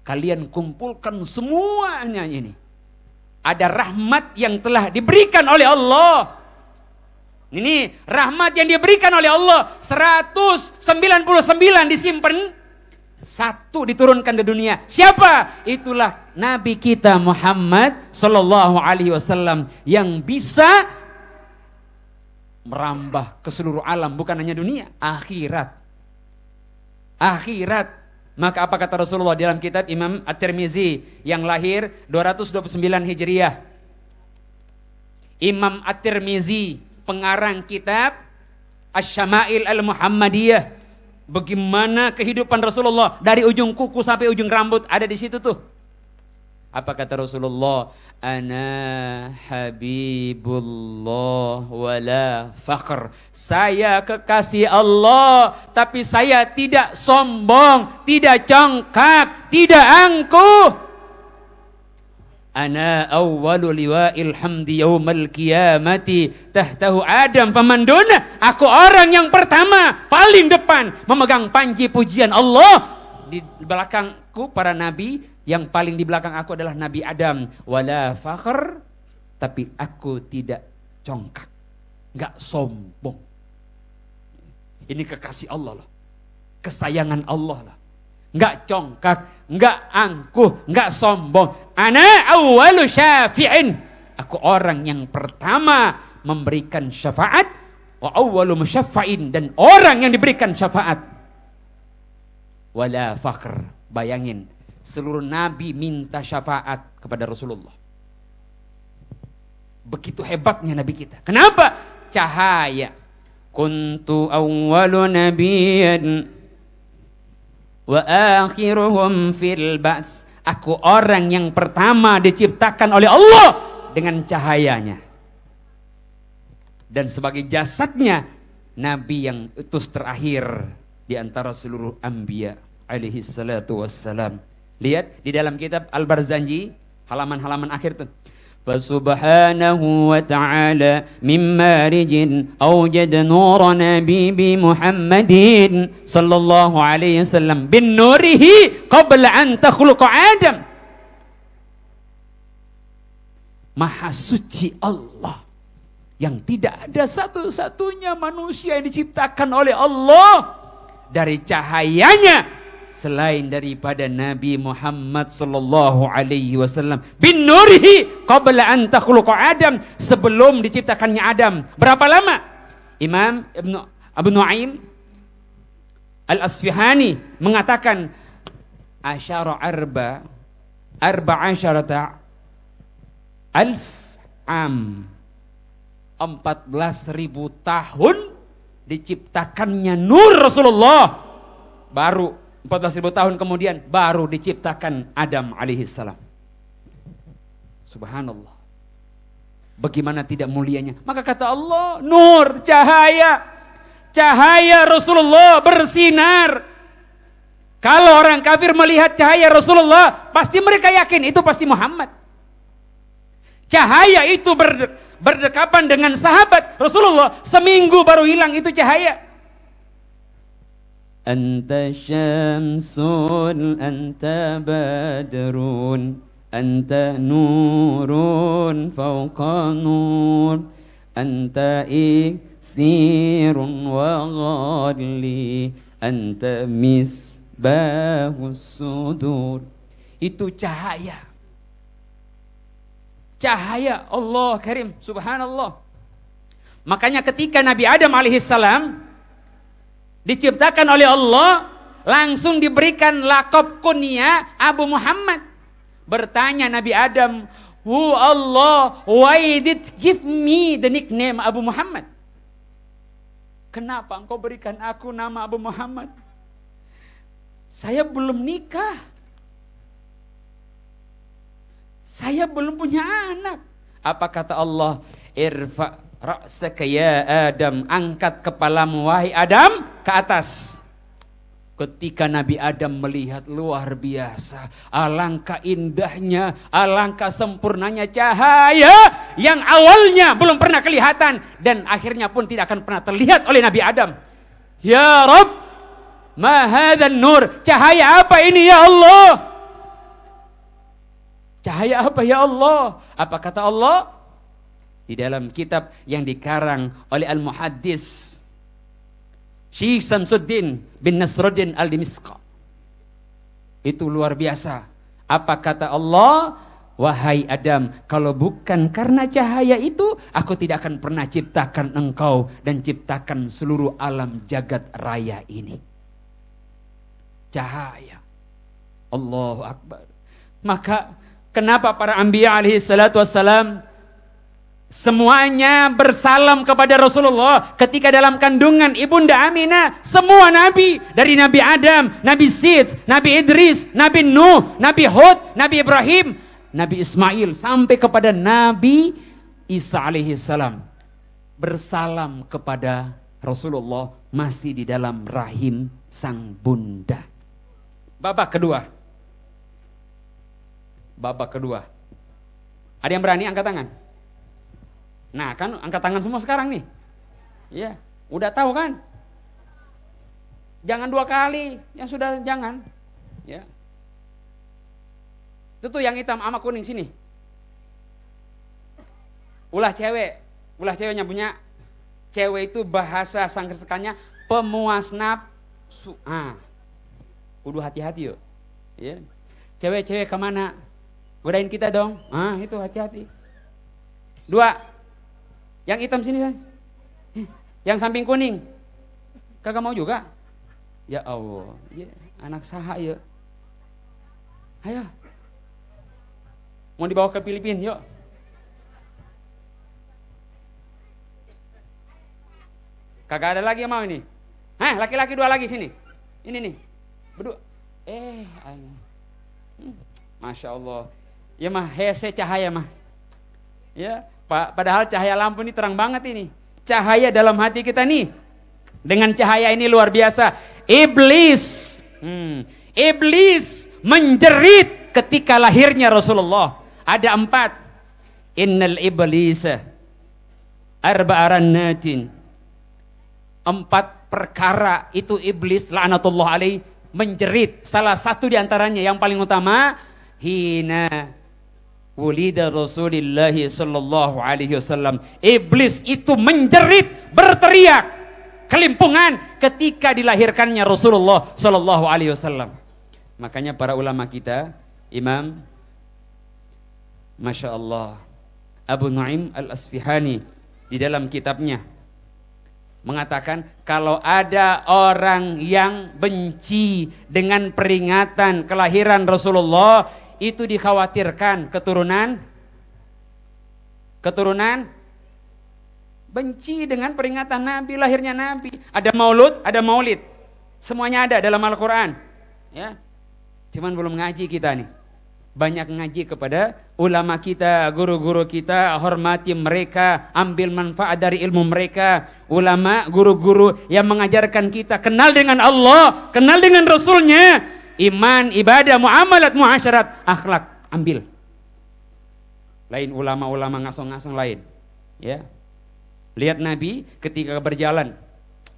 Kalian kumpulkan semuanya ini. Ada rahmat yang telah diberikan oleh Allah. Ini rahmat yang diberikan oleh Allah, 199 disimpan, 1 diturunkan ke dunia. Siapa? Itulah Nabi kita Muhammad Sallallahu Alaihi Wasallam yang bisa merambah ke seluruh alam, bukan hanya dunia, akhirat. Akhirat. Maka apa kata Rasulullah dalam kitab Imam At-Tirmizi yang lahir 229 Hijriah. Imam At-Tirmizi, pengarang kitab Asy-Syama'il Al-Muhammadiyah. Bagaimana kehidupan Rasulullah dari ujung kuku sampai ujung rambut ada di situ tuh. Apa kata Rasulullah? Ana habibullah wala fakhr. Saya kekasih Allah, tapi saya tidak sombong, tidak congkak, tidak angkuh. Ana awwalu liwa'il hamdi yaumal qiyamati tahtahu Adam faman duna. Aku orang yang pertama, paling depan memegang panji pujian Allah. Di belakangku para nabi, yang paling di belakang aku adalah Nabi Adam. Wala fakhr, tapi aku tidak congkak, enggak sombong. Ini kekasih Allah loh, kesayangan Allah loh. Enggak congkak, enggak angkuh, enggak sombong. Ana awwalu syafi'in. Aku orang yang pertama memberikan syafaat. Wa awwalu musyaffa'in, dan orang yang diberikan syafaat. Wala fakhr. Bayangin, seluruh nabi minta syafaat kepada Rasulullah. Begitu hebatnya nabi kita. Kenapa? Cahaya. Kuntu awwalu nabiyyin wa akhiruhum fil ba's. Aku orang yang pertama diciptakan oleh Allah dengan cahayanya. Dan sebagai jasadnya, nabi yang utus terakhir di antara seluruh anbiya alaihi salatu wassalam. Lihat di dalam kitab Al-Barzanji, halaman-halaman akhir tuh. Fasubhanahu wa ta'ala min marijin awjada nura nabi Muhammadin sallallahu alaihi wasallam bin nurihi qabla an takhluqa Adam. Maha suci Allah yang tidak ada satu-satunya manusia yang diciptakan oleh Allah dari cahayanya selain daripada Nabi Muhammad sallallahu alaihi wasallam bin nurihi qabla an takhluqa Adam, sebelum diciptakannya Adam. Berapa lama? Imam Abu Nuaim Al-Asfihani mengatakan asyara arba'asyarata alf am, 14.000 tahun diciptakannya nur Rasulullah. Baru 14.000 tahun kemudian baru diciptakan Adam alaihissalam. Subhanallah. Bagaimana tidak mulianya. Maka kata Allah, nur, cahaya. Cahaya Rasulullah bersinar. Kalau orang kafir melihat cahaya Rasulullah, pasti mereka yakin itu pasti Muhammad. Cahaya itu berdekapan dengan sahabat Rasulullah, seminggu baru hilang itu cahaya. Anta syamsun, anta badrun, anta nurun fawqa nur, anta iksirun wa ghadli, anta misbahus sudur. Itu cahaya. Cahaya Allah Karim, subhanallah. Makanya ketika Nabi Adam alaihissalam diciptakan oleh Allah, langsung diberikan lakop kunyah Abu Muhammad. Bertanya Nabi Adam, "Who Allah, why did give me the nickname Abu Muhammad?" Kenapa engkau berikan aku nama Abu Muhammad? Saya belum nikah. Saya belum punya anak. Apa kata Allah? Irfa ra'saka ya Adam, angkat kepalamu wahai Adam ke atas. Ketika Nabi Adam melihat, luar biasa, alangkah indahnya, alangkah sempurnanya cahaya yang awalnya belum pernah kelihatan dan akhirnya pun tidak akan pernah terlihat oleh Nabi Adam. Ya Rabb, ma hadzan nur, cahaya apa ini ya Allah? Cahaya apa ya Allah? Apa kata Allah? Di dalam kitab yang dikarang oleh Al-Muhaddis Syekh Samsuddin bin Nasruddin Al-Dimishq. Itu luar biasa. Apa kata Allah? Wahai Adam, kalau bukan karena cahaya itu, aku tidak akan pernah ciptakan engkau dan ciptakan seluruh alam jagat raya ini. Cahaya. Allahu Akbar. Maka kenapa para anbiya alaihi salatu wassalam semuanya bersalam kepada Rasulullah ketika dalam kandungan ibunda Aminah? Semua nabi, dari Nabi Adam, Nabi Sid, Nabi Idris, Nabi Nuh, Nabi Hud, Nabi Ibrahim, Nabi Ismail, sampai kepada Nabi Isa alaihi salam, bersalam kepada Rasulullah masih di dalam rahim sang bunda. Babak kedua. Babak kedua. Ada yang berani angkat tangan? Nah, kan angkat tangan semua sekarang nih. Ya, udah tahu kan? Jangan 2 kali, yang sudah jangan. Ya. Itu tuh yang hitam sama kuning sini. Ulah ceweknya punya. Cewek itu bahasa Sanskertanya pemuas nafsu. Kudu hati-hati yuk. Ya. Cewek-cewek kemana? Godain kita dong. Itu hati-hati. 2. Yang hitam sini kan? Yang samping kuning. Kagak mau juga? Ya Allah, ya, anak saha ya. Ayo. Mau dibawa ke Filipina, yuk. Kagak ada lagi yang mau ini. Laki-laki 2 lagi sini. Ini nih. Berdua. Masya Allah. Ya mah hese cahaya mah. Ya. Padahal cahaya lampu ini terang banget ini. Cahaya dalam hati kita nih. Dengan cahaya ini luar biasa. Iblis menjerit ketika lahirnya Rasulullah. Ada 4. Innal iblisa arba'arannatin. 4 perkara itu iblis la'natullah alaih menjerit. Salah satu diantaranya yang paling utama. Hina wulida Rasulullah sallallahu alaihi wasallam. Iblis itu menjerit, berteriak, kelimpungan ketika dilahirkannya Rasulullah sallallahu alaihi wasallam. Makanya para ulama kita, Imam Masya Allah Abu Nu'aim Al-Asfihani di dalam kitabnya mengatakan, kalau ada orang yang benci dengan peringatan kelahiran Rasulullah, itu dikhawatirkan keturunan benci dengan peringatan Nabi, lahirnya Nabi. Ada maulud, ada maulid, semuanya ada dalam Al-Quran. Ya, cuman belum ngaji kita nih. Banyak ngaji kepada ulama kita, guru-guru kita, hormati mereka, ambil manfaat dari ilmu mereka. Ulama, guru-guru yang mengajarkan kita kenal dengan Allah, kenal dengan Rasulnya, iman, ibadah, muamalat, muasyarat, akhlak, ambil. Lain ulama-ulama ngasong-ngasong lain. Ya. Lihat Nabi ketika berjalan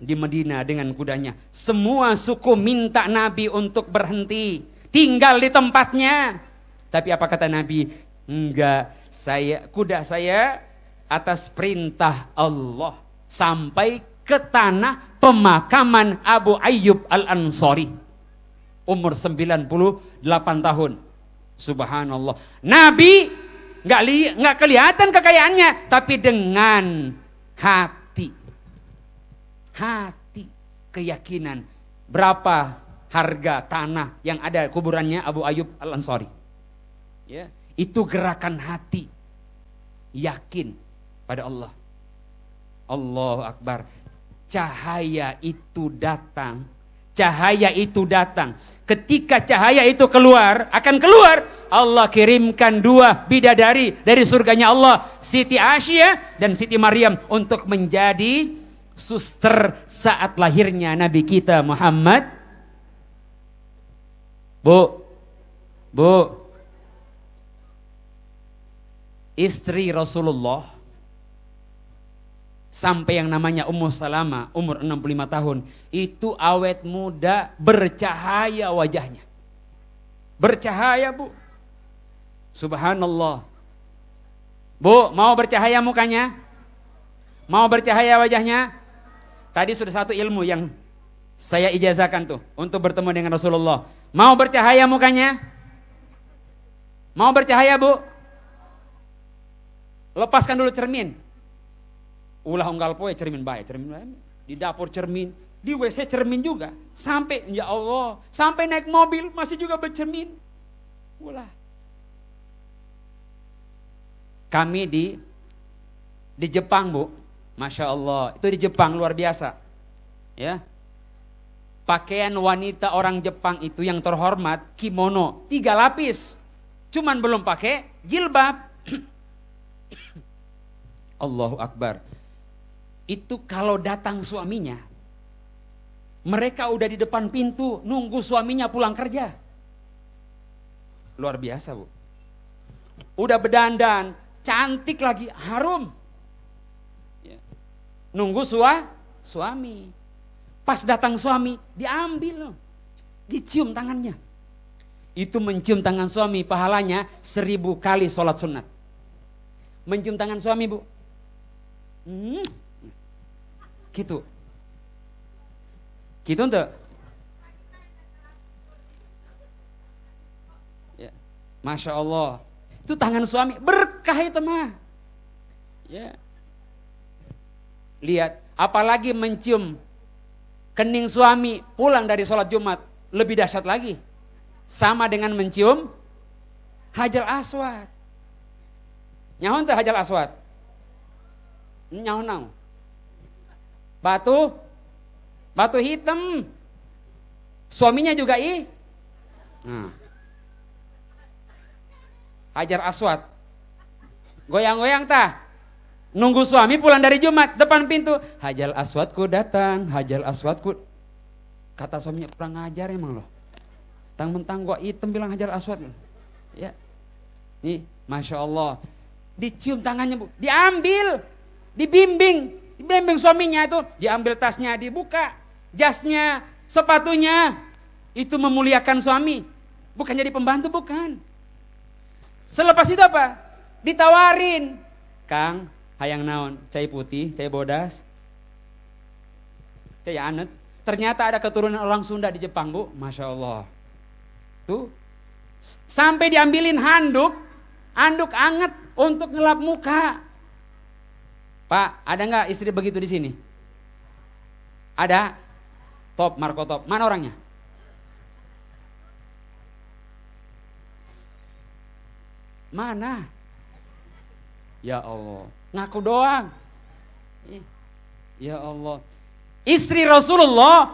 di Madinah dengan kudanya, semua suku minta Nabi untuk berhenti, tinggal di tempatnya. Tapi apa kata Nabi? Enggak, kuda saya atas perintah Allah sampai ke tanah pemakaman Abu Ayyub Al-Ansari. Umur 98 tahun. Subhanallah. Nabi enggak kelihatan kekayaannya, tapi dengan hati, keyakinan. Berapa harga tanah yang ada kuburannya Abu Ayyub Al-Ansari? Ya, itu gerakan hati, yakin pada Allah. Allahu Akbar. Cahaya itu datang. Ketika cahaya itu akan keluar, Allah kirimkan 2 bidadari dari surganya Allah, Siti Aisyah dan Siti Maryam, untuk menjadi suster saat lahirnya Nabi kita Muhammad. Bu, istri Rasulullah sampai yang namanya Ummu Salamah umur 65 tahun itu awet muda, bercahaya wajahnya. Bercahaya, Bu. Subhanallah. Bu, mau bercahaya mukanya? Mau bercahaya wajahnya? Tadi sudah satu ilmu yang saya ijazahkan tuh untuk bertemu dengan Rasulullah. Mau bercahaya mukanya? Mau bercahaya, Bu? Lepaskan dulu cermin. Ulah unggal poe cermin bae. Di dapur cermin, Di WC cermin juga. Sampai, ya Allah, sampai naik mobil masih juga bercermin. Ulah. Kami di Jepang, Bu. Masya Allah, itu di Jepang luar biasa. Ya. Pakaian wanita orang Jepang itu yang terhormat, kimono, 3 lapis. Cuman belum pakai jilbab. Allahu Akbar. Itu kalau datang suaminya, mereka udah di depan pintu nunggu suaminya pulang kerja. Luar biasa, Bu. Udah berdandan, cantik lagi, harum. Ya. Nunggu suami. Pas datang suami, diambil loh. Dicium tangannya. Itu mencium tangan suami, pahalanya 1000 kali sholat sunat. Mencium tangan suami, Bu. Gitu. Gitu enggak? Ya. Masya Allah. Itu tangan suami, berkah itu mah. Ya. Lihat, apalagi mencium kening suami pulang dari sholat Jumat, lebih dahsyat lagi. Sama dengan mencium Hajar Aswad. Nyahon tuh Hajar Aswad? Nyahon. Batu hitam. Suaminya juga Hajar Aswad. Goyang-goyang tah. Nunggu suami pulang dari Jumat, depan pintu. Hajar Aswadku datang, Hajar Aswadku. Kata suaminya, kurang ajar emang loh. Mentang-mentang gua hitam bilang Hajar Aswad. Ya. Nih, Masya Allah. Dicium tangannya, Bu. Diambil. Dibimbing suaminya itu. Diambil tasnya, dibuka. Jasnya, sepatunya. Itu memuliakan suami. Bukan jadi pembantu, bukan. Selepas itu apa? Ditawarin. Kang, hayang naon? Cai putih, cai bodas, cai anet. Ternyata ada keturunan orang Sunda di Jepang, Bu. Masya Allah. Tuh. Sampai diambilin handuk anget untuk ngelap muka. Pak, ada nggak istri begitu di sini? Ada? Top, Marco top. Mana orangnya? Mana? Ya Allah, ngaku doang. Ya Allah. Istri Rasulullah,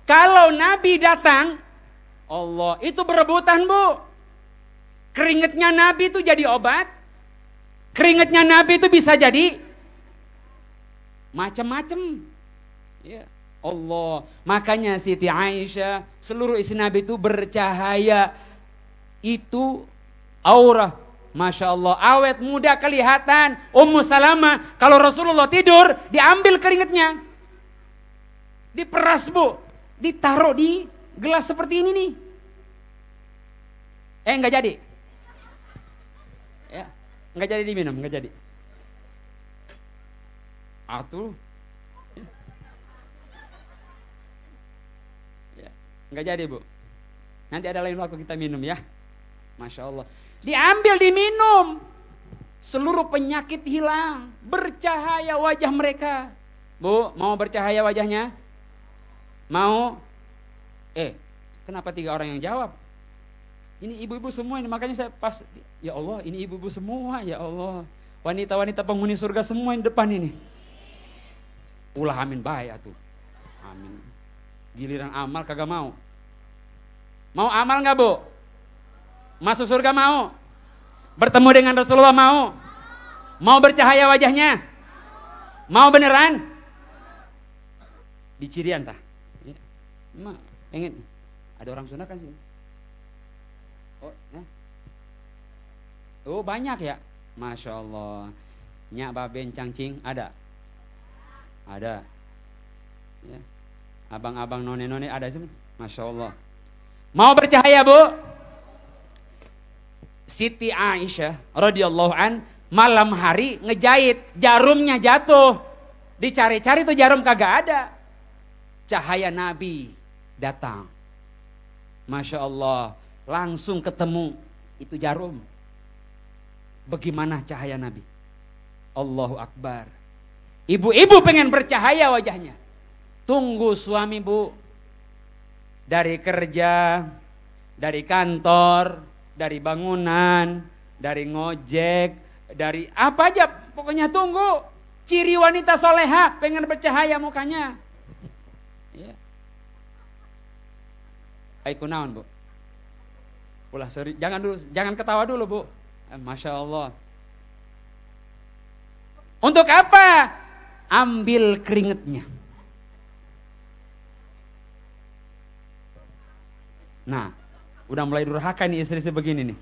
kalau Nabi datang, Allah itu berebutan, Bu. Keringetnya Nabi itu jadi obat. Keringetnya Nabi itu bisa jadi macam-macam. Ya Allah. Makanya Siti Aisyah, seluruh istri Nabi itu bercahaya. Itu aurah. Masya Allah, awet muda kelihatan. Ummu Salamah, kalau Rasulullah tidur, diambil keringetnya. Diperas, Bu. Ditaruh di gelas seperti ini nih. Enggak jadi. Ya, enggak jadi diminum, enggak jadi. Atuh. Ya, enggak jadi, Bu. Nanti ada lain waktu kita minum ya. Masya Allah. Diambil, diminum. Seluruh penyakit hilang. Bercahaya wajah mereka. Bu, mau bercahaya wajahnya? Mau? Kenapa 3 orang yang jawab? Ini ibu-ibu semua ini, makanya saya pas, ya Allah, ini ibu-ibu semua, ya Allah. Wanita-wanita penghuni surga semua di depan ini. Ulah amin baik atuh. Amin. Giliran amal kagak mau. Mau amal nggak, Bu? Masuk surga mau? Bertemu dengan Rasulullah mau? Mau bercahaya wajahnya? Mau beneran? Di Cirian tah? Ya. Pengen. Ada orang Sunda kan sini? Oh banyak ya? Masya Allah. Nyak baben cangcing ada? Ada. Ya. Abang-abang none-none ada sih? Masya Allah. Mau bercahaya, Bu? Siti Aisyah radhiyallahu an malam hari ngejahit, jarumnya jatuh. Dicari-cari tuh jarum kagak ada. Cahaya Nabi datang. Masya Allah, langsung ketemu itu jarum. Bagaimana cahaya Nabi? Allahu Akbar. Ibu-ibu pengen bercahaya wajahnya. Tunggu suami Bu. Dari kerja, dari kantor, dari bangunan, dari ngojek, dari apa aja. Pokoknya tunggu. Ciri wanita soleha, pengen bercahaya mukanya. Ya. Aiku naon Bu? Ulah sorry, jangan ketawa dulu Bu. Masya Allah. Untuk apa? Ambil keringetnya. Nah, udah mulai durhaka nih istri begini nih.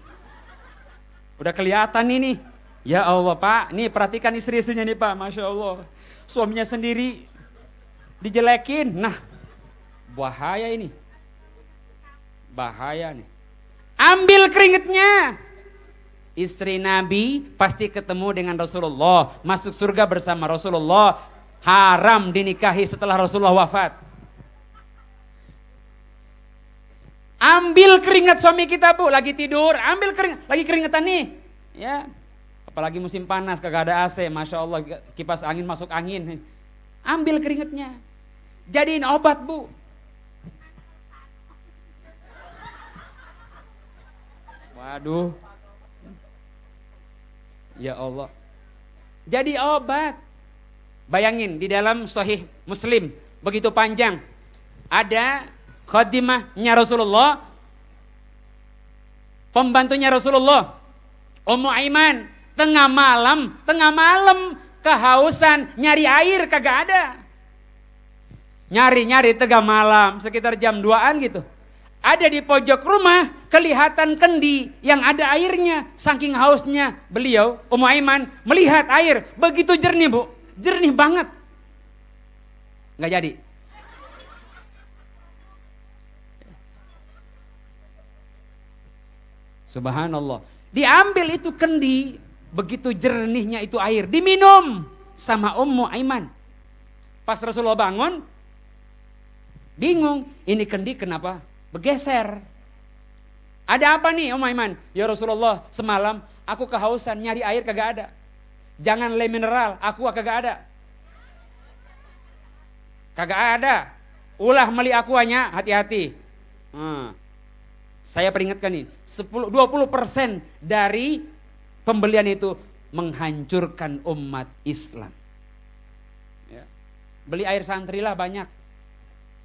Udah kelihatan nih. Ya Allah Pak, nih perhatikan istri-istrinya nih Pak, Masya Allah. Suaminya sendiri dijelekin. Nah, bahaya ini. Bahaya nih. Ambil keringetnya. Istri Nabi pasti ketemu dengan Rasulullah, masuk surga bersama Rasulullah, haram dinikahi setelah Rasulullah wafat. Ambil keringat suami kita Bu, lagi tidur, ambil keringat, lagi keringetan nih, ya. Apalagi musim panas, kagak ada AC, Masya Allah, kipas angin masuk angin. Ambil keringetnya, jadiin obat Bu. Waduh. Ya Allah. Jadi obat. Bayangin di dalam Sahih Muslim begitu panjang. Ada khadimahnya Rasulullah, pembantunya Rasulullah, Ummu Aiman, tengah malam kehausan, nyari air kagak ada. Nyari tengah malam sekitar jam 2-an gitu. Ada di pojok rumah, kelihatan kendi yang ada airnya. Saking hausnya beliau, Ummu Aiman, melihat air. Begitu jernih Bu, jernih banget. Nggak jadi. Subhanallah. Diambil itu kendi, begitu jernihnya itu air. Diminum sama Ummu Aiman. Pas Rasulullah bangun, bingung. Ini kendi kenapa bergeser? Ada apa nih Ummu Aiman? Ya Rasulullah, semalam aku kehausan, nyari air kagak ada. Jangan le mineral, aku kagak ada. Kagak ada. Ulah meli akuanya, hati-hati. Saya peringatkan nih, 20% dari pembelian itu menghancurkan umat Islam. Ya. Beli air santri lah banyak.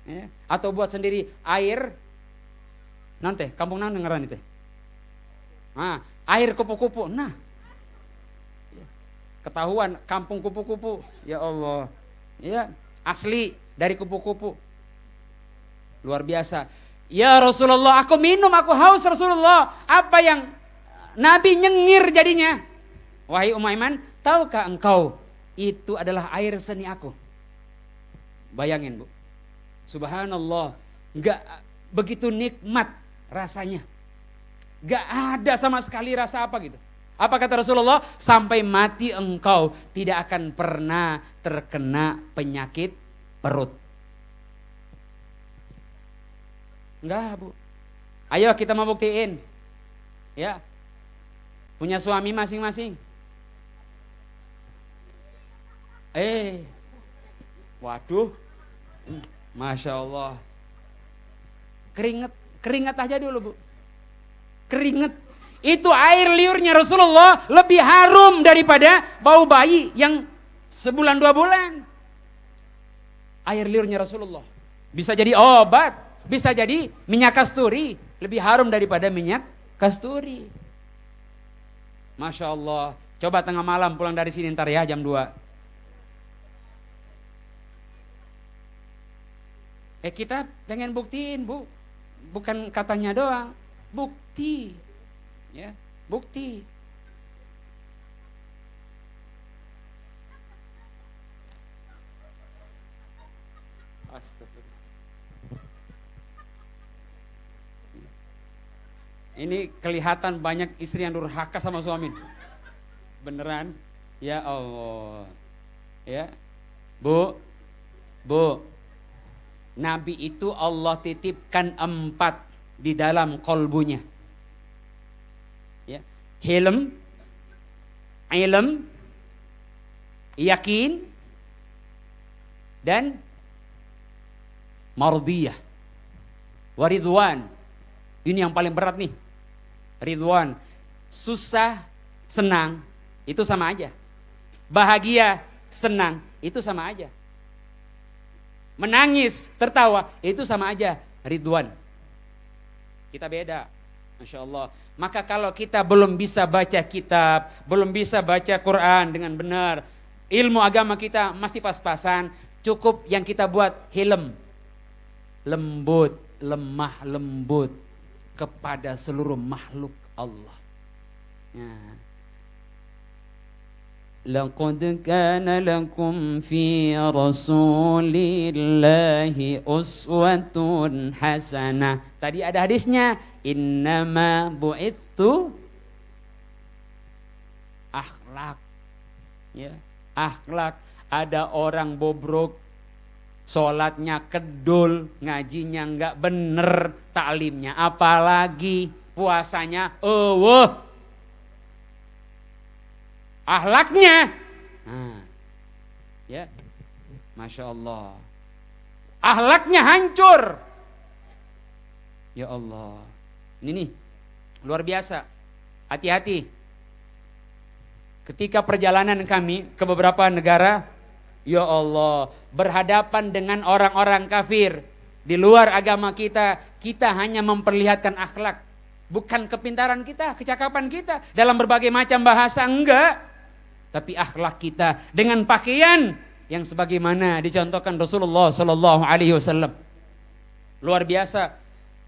Ya. Atau buat sendiri air nanti kampung nan dengeran itu. Air kupu-kupu. Nah. Ketahuan kampung kupu-kupu. Ya Allah. Ya, asli dari kupu-kupu. Luar biasa. Ya Rasulullah, aku minum, aku haus Rasulullah. Apa yang Nabi nyengir jadinya? Wahai Ummu Aiman, tahukah engkau itu adalah air seni aku? Bayangin Bu. Subhanallah, enggak begitu nikmat rasanya. Enggak ada sama sekali rasa apa gitu. Apa kata Rasulullah? Sampai mati engkau tidak akan pernah terkena penyakit perut. Enggak Bu. Ayo kita mau buktiin. Ya. Punya suami masing-masing. Waduh. Masya Allah. Keringat aja dulu Bu. Keringat. Itu air liurnya Rasulullah lebih harum daripada bau bayi yang sebulan 2 bulan. Air liurnya Rasulullah. Bisa jadi obat. Bisa jadi minyak kasturi. Lebih harum daripada minyak kasturi. Masya Allah. Coba tengah malam pulang dari sini ntar ya jam 2. Kita pengen buktiin Bu. Bukan katanya doang. Bukti. Ya, bukti. Astagfirullah. Ini kelihatan banyak istri yang durhaka sama suami. Beneran? Ya Allah. Ya. Bu. Nabi itu Allah titipkan 4 di dalam kolbunya. Ya. Hilm, ilm, yakin, dan mardiyah. Waridwan. Ini yang paling berat nih. Ridwan. Susah, senang, itu sama aja. Bahagia, senang, itu sama aja. Menangis, tertawa, itu sama aja. Ridwan. Kita beda. Masya Allah. Maka kalau kita belum bisa baca kitab, belum bisa baca Quran dengan benar, ilmu agama kita masih pas-pasan, cukup yang kita buat hilm. Lembut, lemah lembut kepada seluruh makhluk Allah. Ya. Laqad kana lakum fi Rasulillahi uswatun hasanah. Tadi ada hadisnya, innama bu'ithu akhlak. Ya, akhlak. Ada orang bobrok, sholatnya kedul, ngajinya nggak bener, taklimnya apalagi, puasanya akhlaknya, ya, masya Allah, akhlaknya hancur, ya Allah, ini nih luar biasa, hati-hati. Ketika perjalanan kami ke beberapa negara, ya Allah, berhadapan dengan orang-orang kafir di luar agama kita, kita hanya memperlihatkan akhlak, bukan kepintaran kita, kecakapan kita dalam berbagai macam bahasa, enggak. Tapi akhlak kita dengan pakaian yang sebagaimana dicontohkan Rasulullah Sallallahu Alaihi Wasallam. Luar biasa.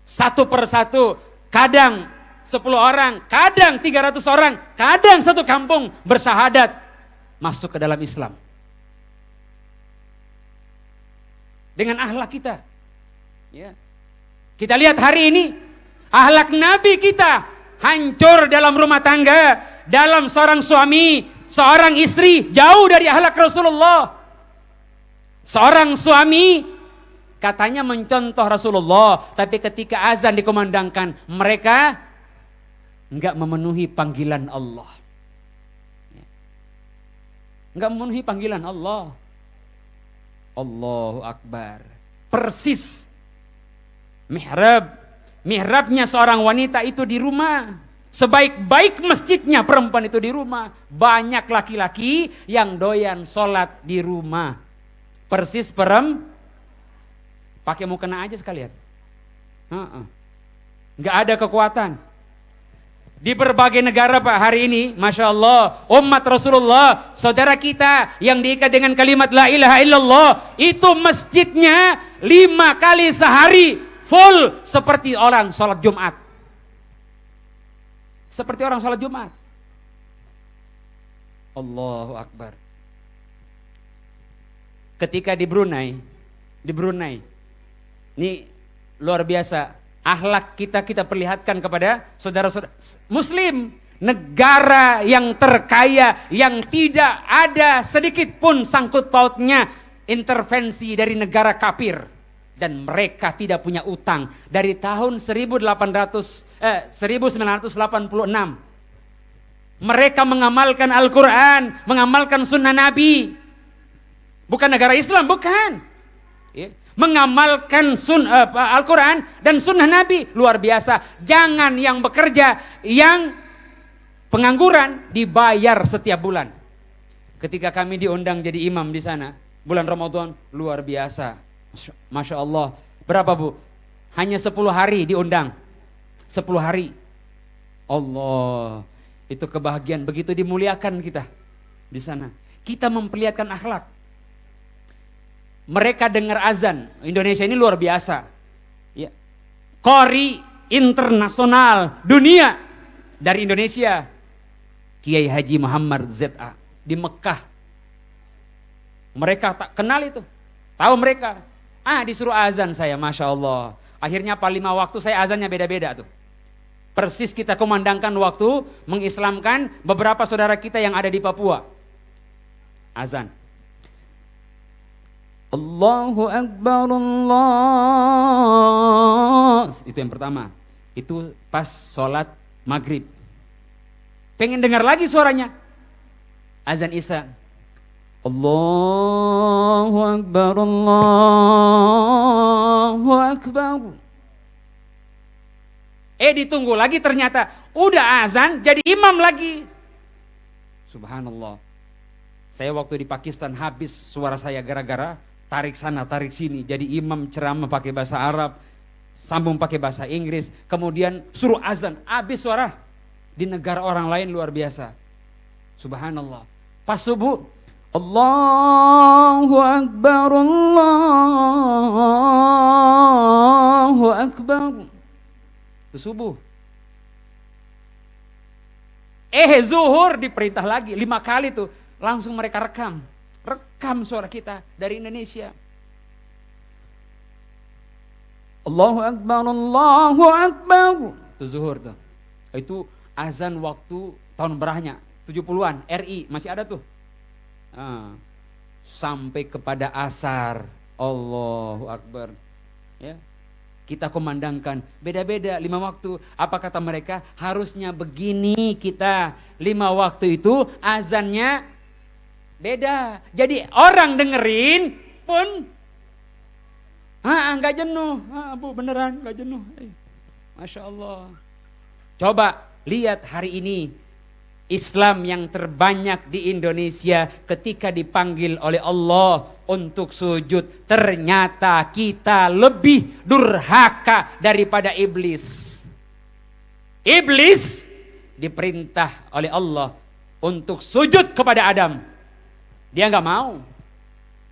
Satu persatu, kadang 10 orang, kadang 300 orang, kadang satu kampung bersyahadat masuk ke dalam Islam. Dengan akhlak kita. Ya. Kita lihat hari ini, akhlak Nabi kita hancur dalam rumah tangga, dalam seorang suami, seorang istri jauh dari akhlak Rasulullah. Seorang suami katanya mencontoh Rasulullah, tapi ketika azan dikumandangkan, mereka enggak memenuhi panggilan Allah. Enggak memenuhi panggilan Allah. Allahu Akbar. Persis mihrabnya seorang wanita itu di rumah. Sebaik-baik masjidnya perempuan itu di rumah. Banyak laki-laki yang doyan sholat di rumah. Persis pakai mukena aja sekalian. Nggak ada kekuatan. Di berbagai negara Pak hari ini, Masya Allah, umat Rasulullah, saudara kita yang diikat dengan kalimat La ilaha illallah, itu masjidnya 5 kali sehari full seperti orang sholat Jumat. Seperti orang sholat Jumat. Allahu Akbar. Ketika di Brunei, ini luar biasa. Akhlak kita perlihatkan kepada saudara-saudara Muslim. Negara yang terkaya, yang tidak ada sedikit pun sangkut pautnya intervensi dari negara kafir. Dan mereka tidak punya utang dari tahun 1986. Mereka mengamalkan Al-Quran, mengamalkan sunnah Nabi. Bukan negara Islam, bukan. Mengamalkan Al-Quran dan sunnah Nabi. Luar biasa. Jangan yang bekerja, yang pengangguran dibayar setiap bulan. Ketika kami diundang jadi imam di sana, bulan Ramadan, luar biasa. Masya Allah. Berapa Bu? Hanya 10 hari diundang. 10 hari. Allah. Itu kebahagiaan. Begitu dimuliakan kita di sana. Kita memperlihatkan akhlak. Mereka dengar azan. Indonesia ini luar biasa. Ya. Qori internasional dunia dari Indonesia. Kiai Haji Muhammad ZA di Mekah. Mereka tak kenal itu. Tahu mereka. Disuruh azan saya, Masya Allah. Akhirnya 5 waktu saya azannya beda-beda tuh. Persis kita kumandangkan waktu mengislamkan beberapa saudara kita yang ada di Papua. Azan. Allahu Akbar Allah. Itu yang pertama. Itu pas sholat maghrib. Pengen dengar lagi suaranya. Azan Isya. Allahu Akbar Allah. Allahu Akbar. Ditunggu lagi ternyata udah azan jadi imam lagi. Subhanallah. Saya waktu di Pakistan habis suara saya gara-gara tarik sana tarik sini. Jadi imam ceramah pakai bahasa Arab, sambung pakai bahasa Inggris, kemudian suruh azan, habis suara. Di negara orang lain luar biasa. Subhanallah. Pas subuh, Allahu Akbar, Allahu Akbar. Itu subuh. Zuhur diperintah lagi 5 kali tuh. Langsung mereka rekam suara kita dari Indonesia. Allahu Akbar, Allahu Akbar. Itu zuhur tuh. Itu azan waktu tahun berahnya 70-an RI masih ada tuh. Sampai kepada asar. Allahu Akbar. Ya. Kita kumandangkan beda-beda 5 waktu. Apa kata mereka? Harusnya begini kita 5 waktu itu azannya beda. Jadi orang dengerin pun nggak jenuh. Bu beneran nggak jenuh. Masya Allah. Coba lihat hari ini Islam yang terbanyak di Indonesia ketika dipanggil oleh Allah untuk sujud, ternyata kita lebih durhaka daripada iblis. Iblis diperintah oleh Allah untuk sujud kepada Adam. Dia nggak mau.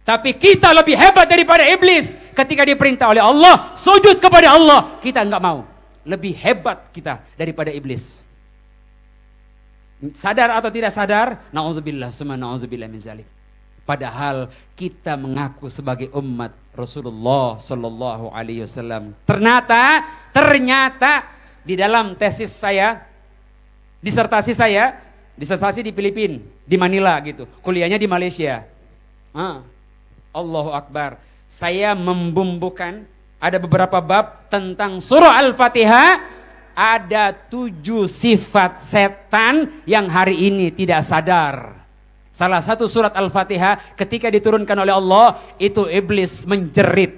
Tapi kita lebih hebat daripada iblis. Ketika diperintah oleh Allah sujud kepada Allah, kita nggak mau. Lebih hebat kita daripada iblis. Sadar atau tidak sadar? Na'udzubillah, summa na'udzubillah min zalik. Padahal kita mengaku sebagai umat Rasulullah Sallallahu Alaihi Wasallam. Ternyata di dalam tesis saya, disertasi di Filipina, di Manila gitu. Kuliahnya di Malaysia. Allahu Akbar. Saya membumbukan ada beberapa bab tentang surah Al-Fatihah. Ada 7 sifat setan yang hari ini tidak sadar. Salah satu surat Al-Fatihah ketika diturunkan oleh Allah, itu iblis menjerit.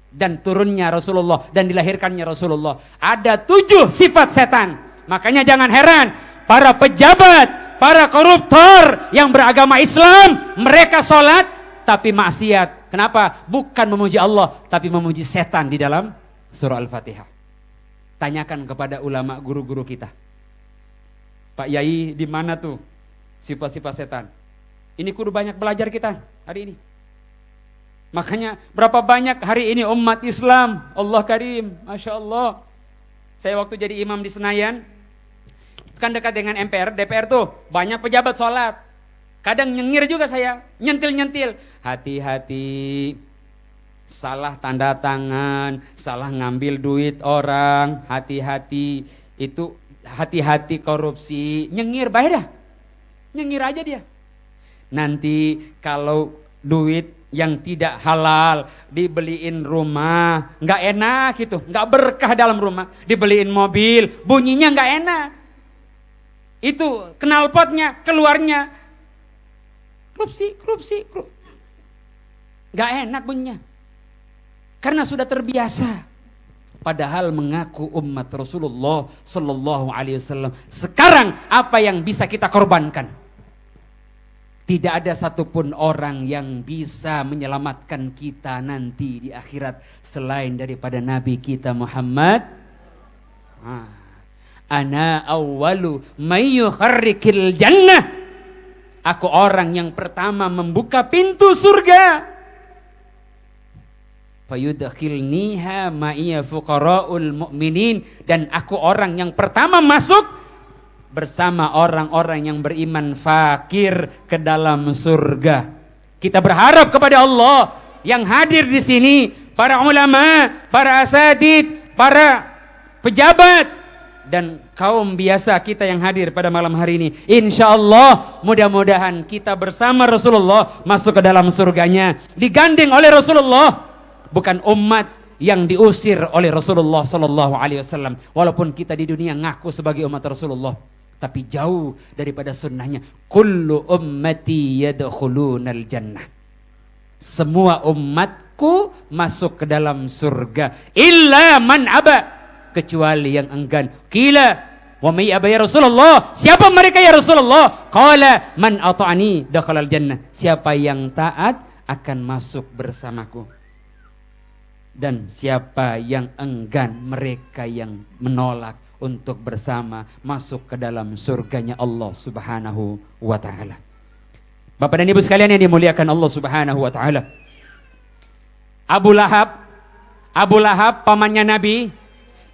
Dan turunnya Rasulullah dan dilahirkannya Rasulullah. Ada 7 sifat setan. Makanya jangan heran, para pejabat, para koruptor yang beragama Islam, mereka sholat tapi maksiat. Kenapa? Bukan memuji Allah, tapi memuji setan di dalam surah Al-Fatihah. Tanyakan kepada ulama guru-guru kita. Pak Yai, di mana tuh sifat-sifat setan? Ini kudu banyak belajar kita hari ini. Makanya berapa banyak hari ini umat Islam, Allah Karim, Masya Allah. Saya waktu jadi imam di Senayan, kan dekat dengan MPR, DPR tuh banyak pejabat sholat. Kadang nyengir juga saya, nyentil-nyentil. Hati-hati. Salah tanda tangan, salah ngambil duit orang, hati-hati. Itu hati-hati korupsi, nyengir baik dah. Nyengir aja dia. Nanti kalau duit yang tidak halal dibeliin rumah, nggak enak gitu, nggak berkah dalam rumah. Dibeliin mobil, bunyinya nggak enak. Itu knalpotnya keluarnya korupsi. Nggak enak bunyinya. Karena sudah terbiasa. Padahal mengaku umat Rasulullah Sallallahu Alaihi Wasallam. Sekarang apa yang bisa kita korbankan? Tidak ada satupun orang yang bisa menyelamatkan kita nanti di akhirat selain daripada Nabi kita Muhammad. Ana awwalu may yuharrikil jannah. Aku orang yang pertama membuka pintu surga. Fayudkhilniha ma'iya fuqara'ul mu'minin. Dan aku orang yang pertama masuk bersama orang-orang yang beriman fakir ke dalam surga. Kita berharap kepada Allah yang hadir di sini, para ulama, para asatid, para pejabat dan kaum biasa kita yang hadir pada malam hari ini. Insyaallah mudah-mudahan kita bersama Rasulullah masuk ke dalam surganya, digandeng oleh Rasulullah. Bukan umat yang diusir oleh Rasulullah Sallallahu Alaihi Wasallam. Walaupun kita di dunia ngaku sebagai umat Rasulullah, tapi jauh daripada sunnahnya. Kullu ummati yadkhulunal jannah. semua umatku masuk ke dalam surga illa man aba, kecuali yang enggan. Qila wa may aba ya Rasulullah, siapa mereka ya Rasulullah? Qala man ata'ani dakhalal jannah, siapa yang taat akan masuk bersamaku, dan siapa yang enggan, mereka yang menolak untuk bersama masuk ke dalam surganya Allah Subhanahu wa taala. Bapak dan Ibu sekalian yang dimuliakan Allah Subhanahu wa taala. Abu Lahab pamannya Nabi,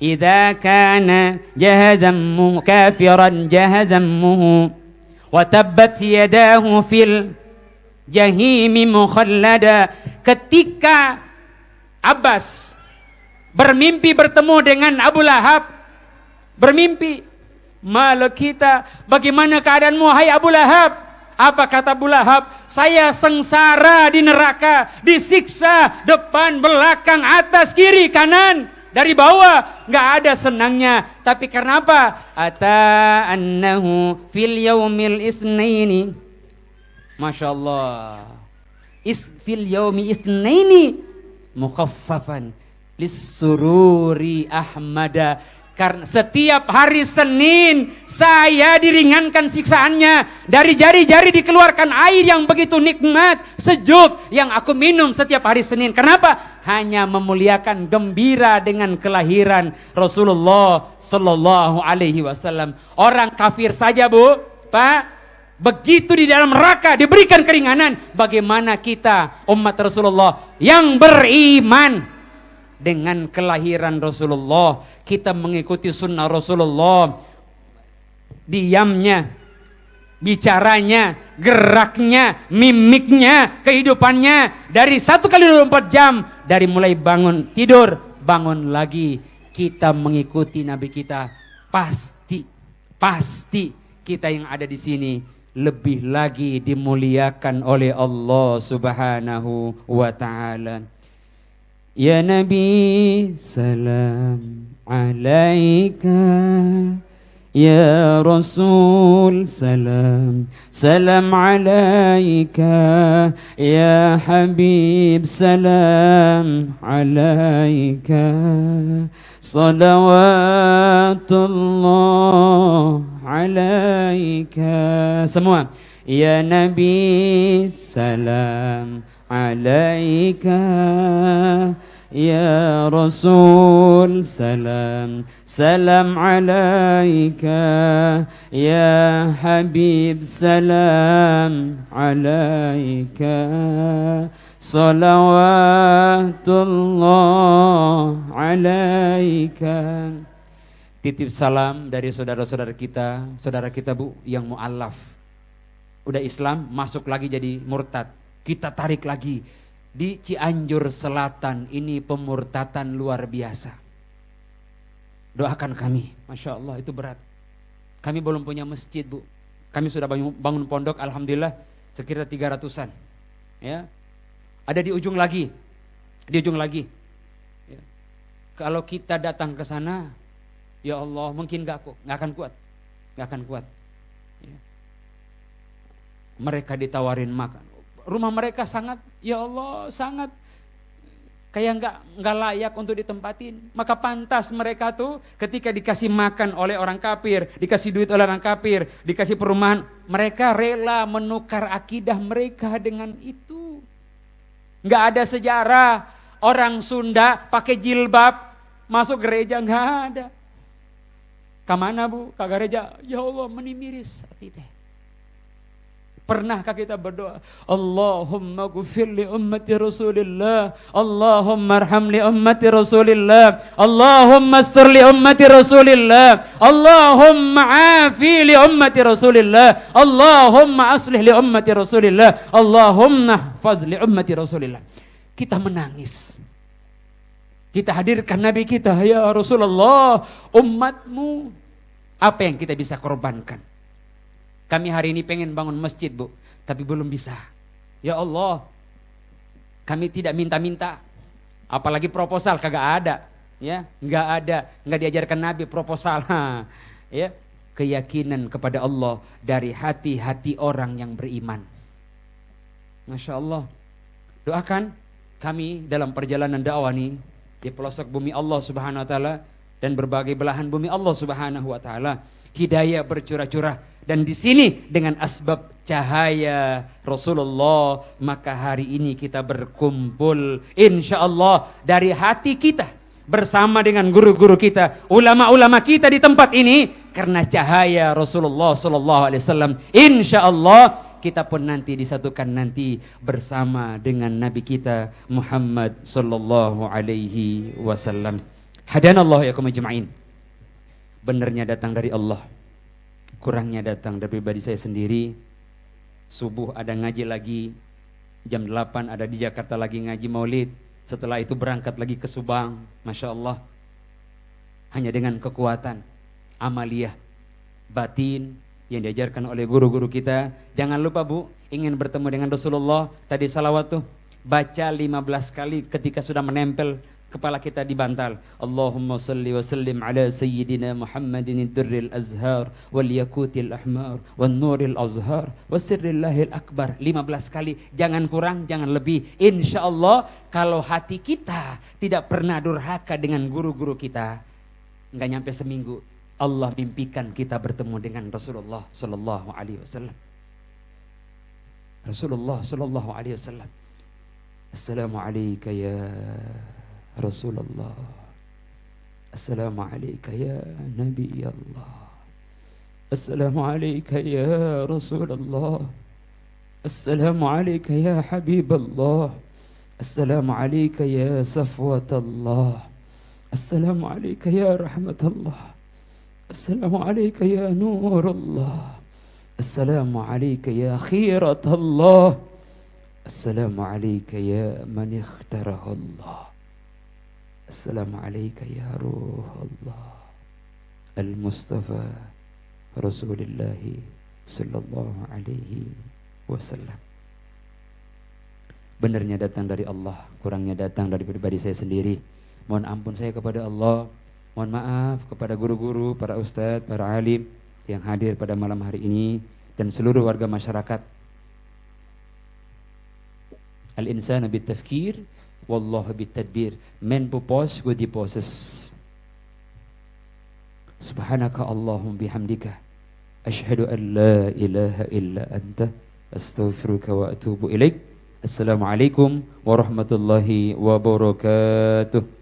idza kana jahazammu kafiran jahazammuhu wa tabbat yadahu fil jahimi mukhallada. Ketika Abbas bermimpi bertemu dengan Abu Lahab, bermimpi, malah kita, bagaimana keadaanmu hai Abu Lahab? Apa kata Abu Lahab? Saya sengsara di neraka, disiksa depan, belakang, atas, kiri, kanan, dari bawah, nggak ada senangnya. Tapi karena apa? Ata annahu fil yaumil isnaini, masya Allah, fil yaumi isnaini mukhaffafan lissururi ahmada. Karena setiap hari Senin saya diringankan siksaannya. Dari jari-jari dikeluarkan air yang begitu nikmat, sejuk, yang aku minum setiap hari Senin. Kenapa? Hanya memuliakan, gembira dengan kelahiran Rasulullah Sallallahu Alaihi Wasallam. Orang kafir saja Bu, Pak, begitu di dalam neraka diberikan keringanan. Bagaimana kita umat Rasulullah yang beriman dengan kelahiran Rasulullah, kita mengikuti sunnah Rasulullah, diamnya, bicaranya, geraknya, mimiknya, kehidupannya, dari 1 kali 24 jam, dari mulai bangun tidur, bangun lagi, kita mengikuti Nabi kita, pasti kita yang ada di sini lebih lagi dimuliakan oleh Allah Subhanahu wa taala. Ya Nabi salam alaika, ya Rasul salam alaika, ya Habib salam alaika, salawatullah alaika. Semua, ya Nabi salam alaika, ya Rasul salam alaika, ya Habib salam alaika, salawatullah alaika. Titip salam dari saudara-saudara kita Bu, yang mu'alaf, udah Islam masuk lagi jadi murtad, kita tarik lagi. Di Cianjur Selatan ini pemurtatan luar biasa. Doakan kami, masya Allah itu berat. Kami belum punya masjid Bu. Kami sudah bangun pondok, alhamdulillah sekitar 300-an. Ya, ada di ujung lagi, Ya. Kalau kita datang ke sana, ya Allah mungkin nggak akan kuat. Ya. Mereka ditawarin makan. Rumah mereka sangat, ya Allah, sangat kayak nggak layak untuk ditempatin. Maka pantas mereka tuh ketika dikasih makan oleh orang kafir, dikasih duit oleh orang kafir, dikasih perumahan, mereka rela menukar akidah mereka dengan itu. Nggak ada sejarah orang Sunda pakai jilbab masuk gereja, nggak ada. Kemana Bu? Ke gereja, ya Allah menimiris hati teh. Pernahkah kita berdoa, Allahumma ghfir li ummati Rasulillah, Allahumma arham li ummati Rasulillah, Allahumma astur li ummati Rasulillah, Allahumma afi li ummati Rasulillah, Allahumma aslih li ummati Rasulillah, Allahumma hafaz li ummati Rasulillah. Kita menangis. Kita hadirkan Nabi kita, ya Rasulullah, umatmu, apa yang kita bisa korbankan? Kami hari ini pengen bangun masjid Bu, tapi belum bisa. Ya Allah, kami tidak minta-minta, apalagi proposal kagak ada, ya, nggak diajarkan Nabi proposal, ya, keyakinan kepada Allah dari hati-hati orang yang beriman. Masya Allah, Doakan kami dalam perjalanan dakwah ini di pelosok bumi Allah Subhanahu wa taala dan berbagai belahan bumi Allah Subhanahu wa taala, hidayah bercurah-curah, dan di sini dengan asbab cahaya Rasulullah, maka hari ini kita berkumpul insyaallah dari hati kita bersama dengan guru-guru kita, ulama-ulama kita di tempat ini karena cahaya Rasulullah sallallahu alaihi wasallam. Insyaallah kita pun nanti disatukan nanti bersama dengan Nabi kita Muhammad sallallahu alaihi wasallam. Hadanallahu ya kumajma'in. Benernya datang dari Allah, kurangnya datang dari pribadi saya sendiri. Subuh ada ngaji lagi, jam 8 ada di Jakarta lagi ngaji maulid. Setelah itu berangkat lagi ke Subang. Masya Allah. Hanya dengan kekuatan amaliyah batin yang diajarkan oleh guru-guru kita. Jangan lupa Bu, ingin bertemu dengan Rasulullah, tadi salawat tuh baca 15 kali ketika sudah menempel kepala kita di bantal. Allahumma salli wa sallim ala sayyidina Muhammadin ad-durril azhar wal yakutil ahmar wan nuril azhar was sirrillahil akbar. 15 kali, jangan kurang, jangan lebih. Insyaallah kalau hati kita tidak pernah durhaka dengan guru-guru kita, enggak nyampe seminggu Allah mimpikan kita bertemu dengan Rasulullah sallallahu alaihi wasallam. Rasulullah sallallahu alaihi wasallam. Assalamu alayka ya Rasulullah. Assalamu alayka ya Nabi Allah. Assalamu alayka ya Rasulullah. Assalamu alayka ya Habib Allah. Assalamu alayka ya Safwat Allah. Assalamu alayka ya Rahmat Allah. Assalamu alayka ya Nur Allah. Assalamu alayka ya Khirat Allah. Assalamu alayka ya man ikhtarahu Allah. Assalamu alayka ya Ruh Allah Al-Mustafa Rasulullah sallallahu alaihi wasallam. Benarnya datang dari Allah, kurangnya datang dari pribadi saya sendiri. Mohon ampun saya kepada Allah, mohon maaf kepada guru-guru, para ustadz, para alim yang hadir pada malam hari ini dan seluruh warga masyarakat. Al-insana bitafkir wallahu bitadbir. Men pupos go diposes. Subhanaka Allahumma bihamdika asyhadu an la ilaha illa anta astaghfiruka wa atubu ilaik. Assalamualaikum warahmatullahi wabarakatuh.